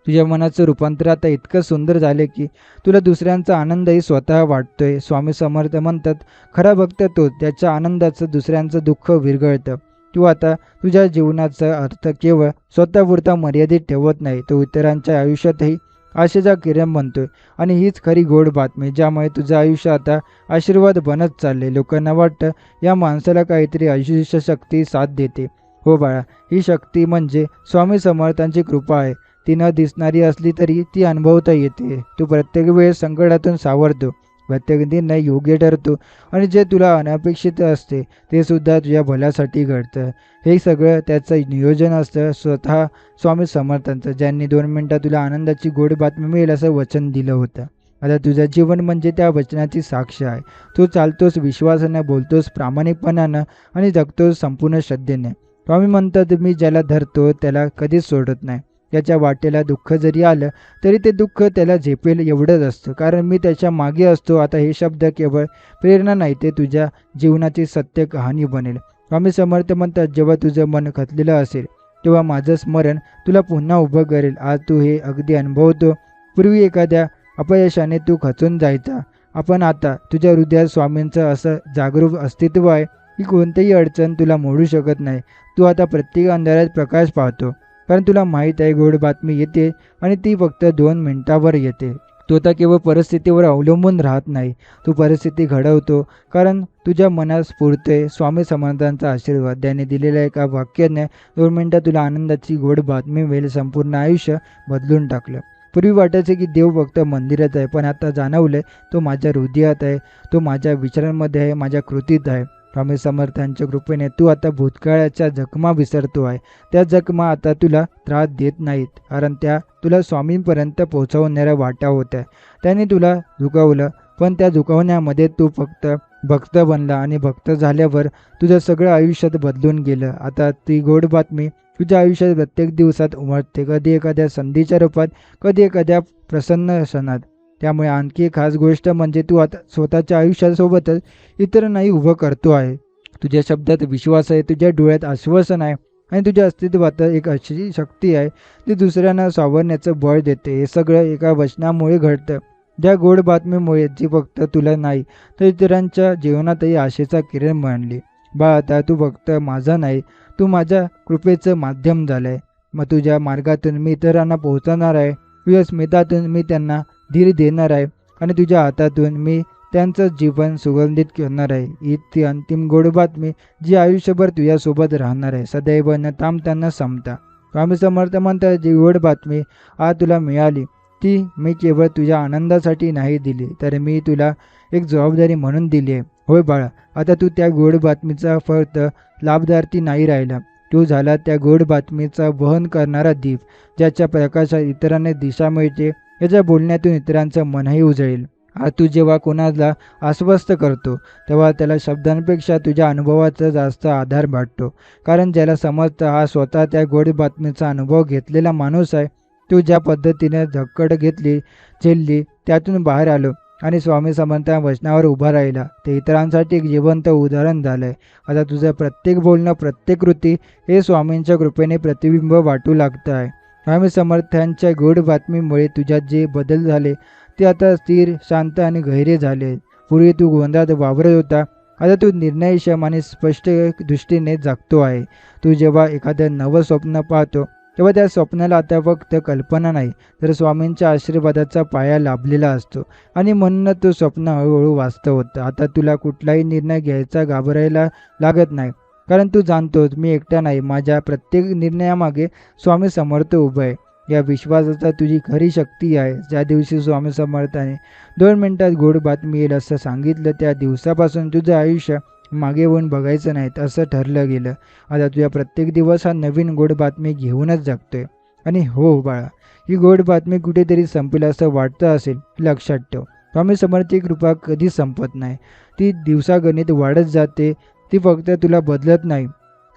तुझ्या मनाचं रूपांतर आता इतकं सुंदर झाले की तुला दुसऱ्यांचा आनंदही स्वतः वाटतोय. स्वामी समर्थ म्हणतात, खरा भक्त तो त्याच्या आनंदाचं दुसऱ्यांचं दुःख विरघळतं. तू आता तुझ्या जीवनाचा अर्थ केवळ स्वतःपुरता मर्यादित ठेवत नाही, तो इतरांच्या आयुष्यातही आशेचा किरण बनतोय. आणि हीच खरी गोड बातमी, ज्यामुळे तुझं आयुष्य आता आशीर्वाद बनत चालले. लोकांना वाटतं या माणसाला काहीतरी अदृश्य शक्ती साथ देते. हो बाळा, ही शक्ती म्हणजे स्वामी समर्थांची कृपा आहे. ती न दिसणारी असली तरी ती अनुभवता येते. तू प्रत्येक वेळेस संकटातून सावरतो, प्रत्येक निर्णय योग्य ठरतो, आणि जे तुला अनपेक्षित असते ते सुद्धा तुझ्या भल्यासाठी घडतं. हे सगळं त्याचं नियोजन असतं, स्वतः स्वामी समर्थांचं, ज्यांनी 2 मिनिटात तुला आनंदाची गोड बातमी मिळेल असं वचन दिलं होतं. आता तुझं जीवन म्हणजे त्या वचनाची साक्ष आहे. तू चालतोस विश्वासानं, बोलतोस प्रामाणिकपणानं आणि जगतोस संपूर्ण श्रद्धेने. स्वामी म्हणतात, मी ज्याला धरतो त्याला कधीच सोडत नाही. त्याच्या वाटेला दुःख जरी आलं तरी ते दुःख त्याला झेपेल एवढंच असतं, कारण मी त्याच्या मागे असतो. आता हे शब्द केवळ प्रेरणा नाही, ते तुझ्या जीवनाची सत्य कहाणी बनेल. स्वामी समर्थ म्हणतात, जेव्हा तुझं मन खचलेलं असेल तेव्हा माझं स्मरण तुला पुन्हा उभं करेल. आज तू हे अगदी अनुभवतो. पूर्वी एखाद्या अपयशाने तू खचून जायचा, आपण आता तुझ्या हृदयात स्वामींचं असं जागरूक अस्तित्व आहे की कोणतीही अडचण तुला मोडू शकत नाही. तू आता प्रत्येक अंधारात प्रकाश पाहतो, कारण तुला माहीत आहे गोड बातमी येते आणि ती फक्त 2 मिनिटावर येते. तू आता केवळ परिस्थितीवर अवलंबून राहत नाही, तू परिस्थिती घडवतो. कारण तुझ्या मनात स्फुरते स्वामी समर्थांचा आशीर्वाद. त्याने दिलेल्या एका वाक्याने 2 मिनिटात तुला आनंदाची गोड बातमी मिळेल. संपूर्ण आयुष्य बदलून टाकलं. पूर्वी वाटायचे की देव फक्त मंदिरात आहे, पण आता जाणवलंय तो माझ्या हृदयात आहे, तो माझ्या विचारांमध्ये आहे, माझ्या कृतीत आहे. स्वामी समर्थांच्या कृपेने तू आता भूतकाळाच्या जखमा विसरतो आहे. त्या जखमा आता तुला त्रास देत नाहीत, कारण त्या तुला स्वामींपर्यंत पोहोचवणाऱ्या वाटा होत्या. त्यांनी तुला झुकवलं, पण त्या झुकवण्यामध्ये तू फक्त भक्त बनला आणि भक्त झाल्यावर तुझं सगळं आयुष्यात बदलून गेलं. आता ती गोड बातमी तुझ्या आयुष्यात प्रत्येक दिवसात उमटते, कधी एखाद्या संधीच्या रूपात, कधी एखाद्या प्रसन्न क्षणात. त्यामुळे आणखी एक खास गोष्ट म्हणजे तू आता स्वतःच्या आयुष्यासोबतच इतरांनाही उभं करतो आहे. तुझ्या शब्दात विश्वास आहे, तुझ्या डोळ्यात आश्वासन आहे आणि तुझ्या अस्तित्वात एक अशी शक्ती आहे जी दुसऱ्यांना सावरण्याचं बळ देते. हे सगळं एका वचनामुळे घडतं, ज्या गोड बातमीमुळे, जी फक्त तुला नाही तर इतरांच्या जीवनातही आशेचा किरण मांडली. बाळ, आता तू फक्त माझा नाही, तू माझ्या कृपेचं माध्यम झालंय. मग तुझ्या मार्गातून मी इतरांना पोहोचवणार आहे, तुझ्या स्मितातून मी त्यांना धीर देणार आहे आणि तुझ्या हातातून मी त्यांचं जीवन सुगंधित करणार आहे. ही ती अंतिम गोड बातमी जी आयुष्यभर तुझ्यासोबत राहणार आहे, सदैव न थांबताना संपता. स्वामी समर्थ म्हणतात, जी गोड बातमी आज तुला मिळाली ती मी केवळ तुझ्या आनंदासाठी नाही दिली, तर मी तुला एक जबाबदारी म्हणून दिली आहे. होय बाळा, आता तू त्या गोड बातमीचा फक्त लाभधार्थी नाही राहिला, तू झाला त्या गोड बातमीचा वहन करणारा दीप, ज्याच्या प्रकाशात इतरांना दिशा मिळते, याच्या बोलण्यातून इतरांचं मनही उजळेल. आज तू जेव्हा कोणाला आश्वस्त करतो, तेव्हा त्याला शब्दांपेक्षा तुझ्या अनुभवाचा जास्त आधार वाटतो. कारण ज्याला समजतं हा स्वतः त्या गोड बातमीचा अनुभव घेतलेला माणूस आहे. तू ज्या पद्धतीने झक्कड घेतली, झेलली, त्यातून बाहेर आलो आणि स्वामी समर्थांच्या वचनावर उभा राहिला, ते इतरांसाठी एक जिवंत उदाहरण झालंय. आता तुझं प्रत्येक बोलणं, प्रत्येक कृती हे स्वामींच्या कृपेने प्रतिबिंब वाटू लागतं आहे. स्वामी समर्थांच्या गोड बातमीमुळे तुझ्यात जे बदल झाले ते आता स्थिर, शांत आणि गहिरे झाले. पूर्वी तू गोंधळात वावरत होता, आता तू निर्णयक्षम आणि स्पष्ट दृष्टीने जगतो आहे. तू जेव्हा एखादं नवं स्वप्न पाहतो, तेव्हा त्या स्वप्नाला आता फक्त कल्पना नाही, तर स्वामींच्या आशीर्वादाचा पाया लाभलेला असतो आणि म्हणूनच तो स्वप्न हळूहळू वास्तव होतं. आता तुला कुठलाही निर्णय घ्यायचा घाबरायला लागत नाही, कारण तू जाणतोस मी एकटा नाही, माझ्या प्रत्येक निर्णयामागे स्वामी समर्थ उभं आहे. या विश्वासाचा तुझी खरी शक्ती आहे. ज्या दिवशी स्वामी समर्थाने 2 मिनिटात गोड बातमी येईल असं सांगितलं, त्या दिवसापासून तुझं आयुष्य मागे वळून बघायचं नाहीत असं ठरलं गेलं. आता तुझ्या प्रत्येक दिवस हा नवीन गोड बातमी घेऊनच जगतोय. आणि हो बाळा, ही गोड बातमी कुठेतरी संपेल असं वाटतं असेल, लक्षात ठेव, स्वामी समर्थांची कृपा कधी संपत नाही. ती दिवसागणित वाढत जाते. ती फक्त तुला बदलत नाही,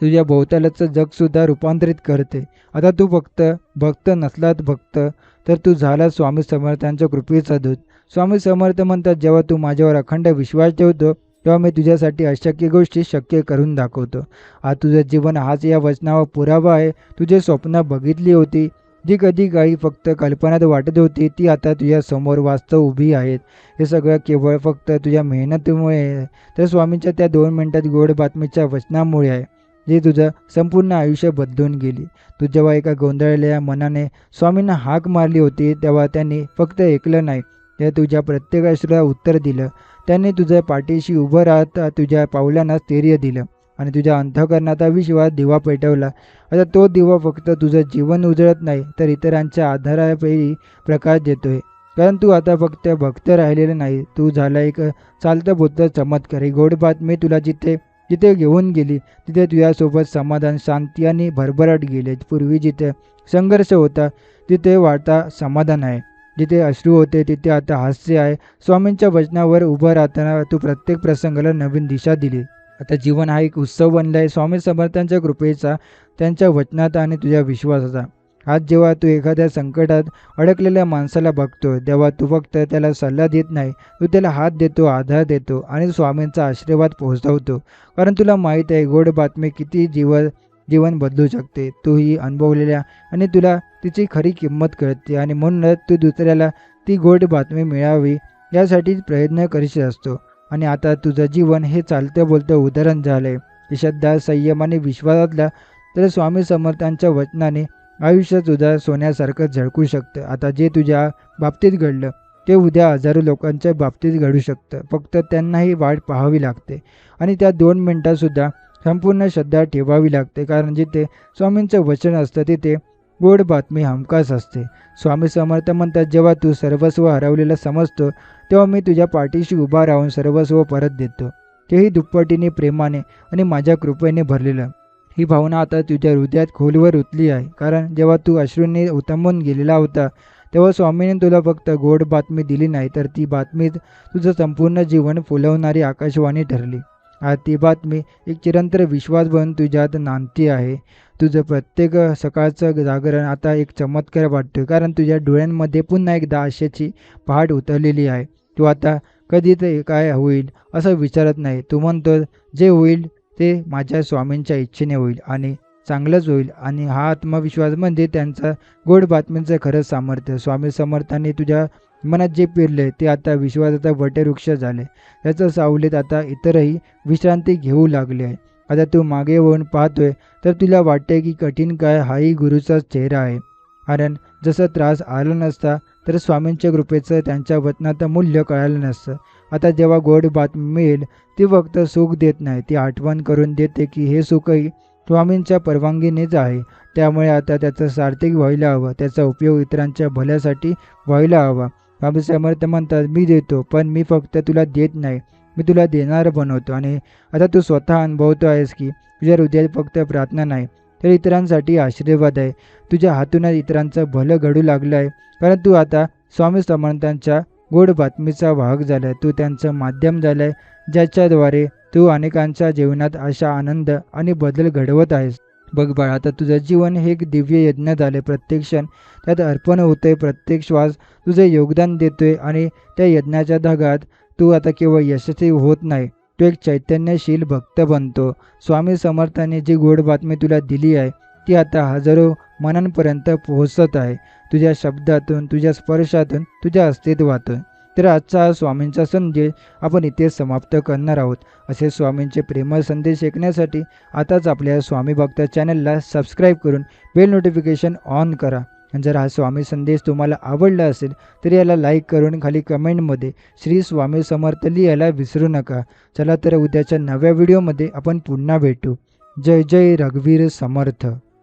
तुझ्या भोवतालचं जगसुद्धा रूपांतरित करते. आता तू फक्त भक्त नसलात भक्त, तर तू झाला स्वामी समर्थांच्या कृपेचा दूत. स्वामी समर्थ म्हणतात, जेव्हा तू माझ्यावर अखंड विश्वास ठेवतो, तेव्हा मी तुझ्यासाठी अशक्य गोष्टी शक्य करून दाखवतो. आज तुझं जीवन हाच या वचनावर पुरावा आहे. तुझे स्वप्न बघितली होती, जी कधी काही फक्त कल्पनात वाटत होती, ती आता तुझ्या समोर वास्तव उभी आहेत. हे सगळं केवळ फक्त तुझ्या मेहनतीमुळे आहे, तर स्वामींच्या त्या 2 मिनिटात गोड बातमीच्या वचनामुळे आहे, जी तुझं संपूर्ण आयुष्य बदलून गेली. तू जेव्हा एका गोंधळलेल्या मनाने स्वामींना हाक मारली होती, तेव्हा त्यांनी फक्त ऐकलं नाही, ते तुझ्या प्रत्येक अश्रूला उत्तर दिलं. त्यांनी तुझ्या पाठीशी उभं राहत तुझ्या पावलांना स्थैर्य दिलं आणि तुझ्या अंतःकरणाचा विश्वास दिवा पेटवला. आता तो दिवा फक्त तुझं जीवन उजळत नाही, तर इतरांच्या आधारापेही प्रकाश देतोय. कारण तू आता फक्त भक्त राहिलेलं नाही, तू झाला एक चालतं बोलतं चमत्कार. ही गोड बातमी तुला जिथे जिथे घेऊन गेली, तिथे तुझ्यासोबत समाधान, शांती आणि भरभराट गेले. पूर्वी जिथे संघर्ष होता, तिथे वाढता समाधान आहे. जिथे अश्रू होते, तिथे आता हास्य आहे. स्वामींच्या वचनावर उभं राहताना तू प्रत्येक प्रसंगाला नवीन दिशा दिली. आता जीवन हा एक उत्सव बनला आहे, स्वामी समर्थांच्या कृपेचा, त्यांच्या वचनाचा आणि तुझ्या विश्वासाचा. आज जेव्हा तू एखाद्या संकटात अडकलेल्या माणसाला बघतो, तेव्हा तू फक्त त्याला सल्ला देत नाही, तू त्याला हात देतो, आधार देतो आणि स्वामींचा आशीर्वाद पोहोचवतो. कारण तुला माहीत आहे, गोड बातमी किती जीवन बदलू शकते. तू ही अनुभवलेल्या आणि तुला तिची खरी किंमत कळते आणि म्हणूनच तू दुसऱ्याला ती गोड बातमी मिळावी यासाठी प्रयत्न करीत असतो. आणि आता तुझं जीवन हे चालतं बोलतं उदाहरण झालं आहे. श्रद्धा, संयम आणि विश्वासातल्या तर स्वामी समर्थांच्या वचनाने आयुष्य तुझं सोन्यासारखं झळकू शकतं. आता जे तुझ्या बाबतीत घडलं ते उद्या हजारो लोकांच्या बाबतीत घडू शकतं. फक्त त्यांनाही वाट पाहावी लागते आणि त्या 2 मिनिटातसुद्धा संपूर्ण श्रद्धा ठेवावी लागते. कारण जिथे स्वामींचं वचन असतं तिथे गोड बातमी हमखास असते. स्वामी समर्थ म्हणतात, जेव्हा तू सर्वस्व हरवलेलं समजतो तेव्हा मी तुझ्या पाठीशी उभा राहून सर्वस्व परत देतो, तेही दुप्पटीने प्रेमाने आणि माझ्या कृपेने भरलेलं. ही भावना आता तुझ्या हृदयात खोलवर रुतली आहे. कारण जेव्हा तू अश्रूंनी उतंबून गेलेला होता तेव्हा स्वामीने तुला फक्त गोड बातमी दिली नाही, तर ती बातमी तुझं संपूर्ण जीवन फुलवणारी आकाशवाणी ठरली. आज ती बातमी एक चिरंतन विश्वास बनून तुझ्यात नांदती आहे. तुझं प्रत्येक सकाळचं जागरण आता एक चमत्कार वाटतोय, कारण तुझ्या डोळ्यांमध्ये पुन्हा एकदा आशेची पहाट उतरलेली आहे. तू आता कधी ते काय होईल असं विचारत नाही. तू म्हणतो, जे होईल ते माझ्या स्वामींच्या इच्छेने होईल आणि चांगलंच होईल. आणि हा आत्मविश्वास म्हणजे त्यांचा गोड बातमीचं खरं सामर्थ्य. स्वामी समर्थांनी तुझ्या मनात जे पेरले ते आता विश्वासाचा वटवृक्ष झाले. त्याच्या सावलीत आता इतरही विश्रांती घेऊ लागले आहे. आता तू मागे वळून पाहतोय तर तुला वाटते की कठीण काळ हाही गुरुचाच चेहरा आहे. कारण जसं त्रास आला नसता तर स्वामींच्या कृपेचं त्यांच्या वचनाचं मूल्य कळालं नसतं. आता जेव्हा गोड बातमी मिळेल ती फक्त सुख देत नाही, ती आठवण करून देते की हे सुखही स्वामींच्या परवानगीनेच आहे. त्यामुळे आता त्याचं सार्थक व्हायला हवं, त्याचा उपयोग इतरांच्या भल्यासाठी व्हायला हवा. स्वामी समर्थ म्हणतात, मी देतो पण मी फक्त तुला देत नाही, मी तुला देणारं बनवतो. आणि आता तू स्वतः अनुभवतो आहेस की तुझ्या हृदयात फक्त प्रार्थना नाही तर इतरांसाठी आशीर्वाद आहे. तुझ्या हातूनच इतरांचं भलं घडू लागलं आहे. कारण तू आता स्वामी समर्थांच्या गोड बातमीचा वाहक झाला आहे. तू त्यांचं माध्यम झालं आहे, ज्याच्याद्वारे तू अनेकांच्या जीवनात आशा, आनंद आणि बदल घडवत आहेस. बघ बाळ, आता तुझं जीवन हे एक दिव्य यज्ञ झाले. प्रत्येक क्षण त्यात अर्पण होतोय, प्रत्येक श्वास तुझे योगदान देतोय आणि त्या यज्ञाच्या धागात तू आता केवळ यशस्वी होत नाही, तू एक चैतन्यशील भक्त बनतो. स्वामी समर्थांनी जी गोड बातमी तुला दिली आहे ती आता हजारो मनांपर्यंत पोहोचत आहे. तुझ्या शब्दातून, तुझ्या स्पर्शातून, तुझ्या अस्तित्वातून. तर आजचा हा स्वामींचा संदेश आपण इथे समाप्त करणार आहोत. असे स्वामींचे प्रेमळ संदेश ऐकण्यासाठी आताच आपल्या स्वामी भक्त चॅनलला सबस्क्राईब करून बेल नोटिफिकेशन ऑन करा. आणि जर हा स्वामी संदेश तुम्हाला आवडला असेल तर याला लाईक करून खाली कमेंटमध्ये श्री स्वामी समर्थ लिहायला विसरू नका. चला तर उद्याच्या नव्या व्हिडिओमध्ये आपण पुन्हा भेटू. जय जय रघुवीर समर्थ.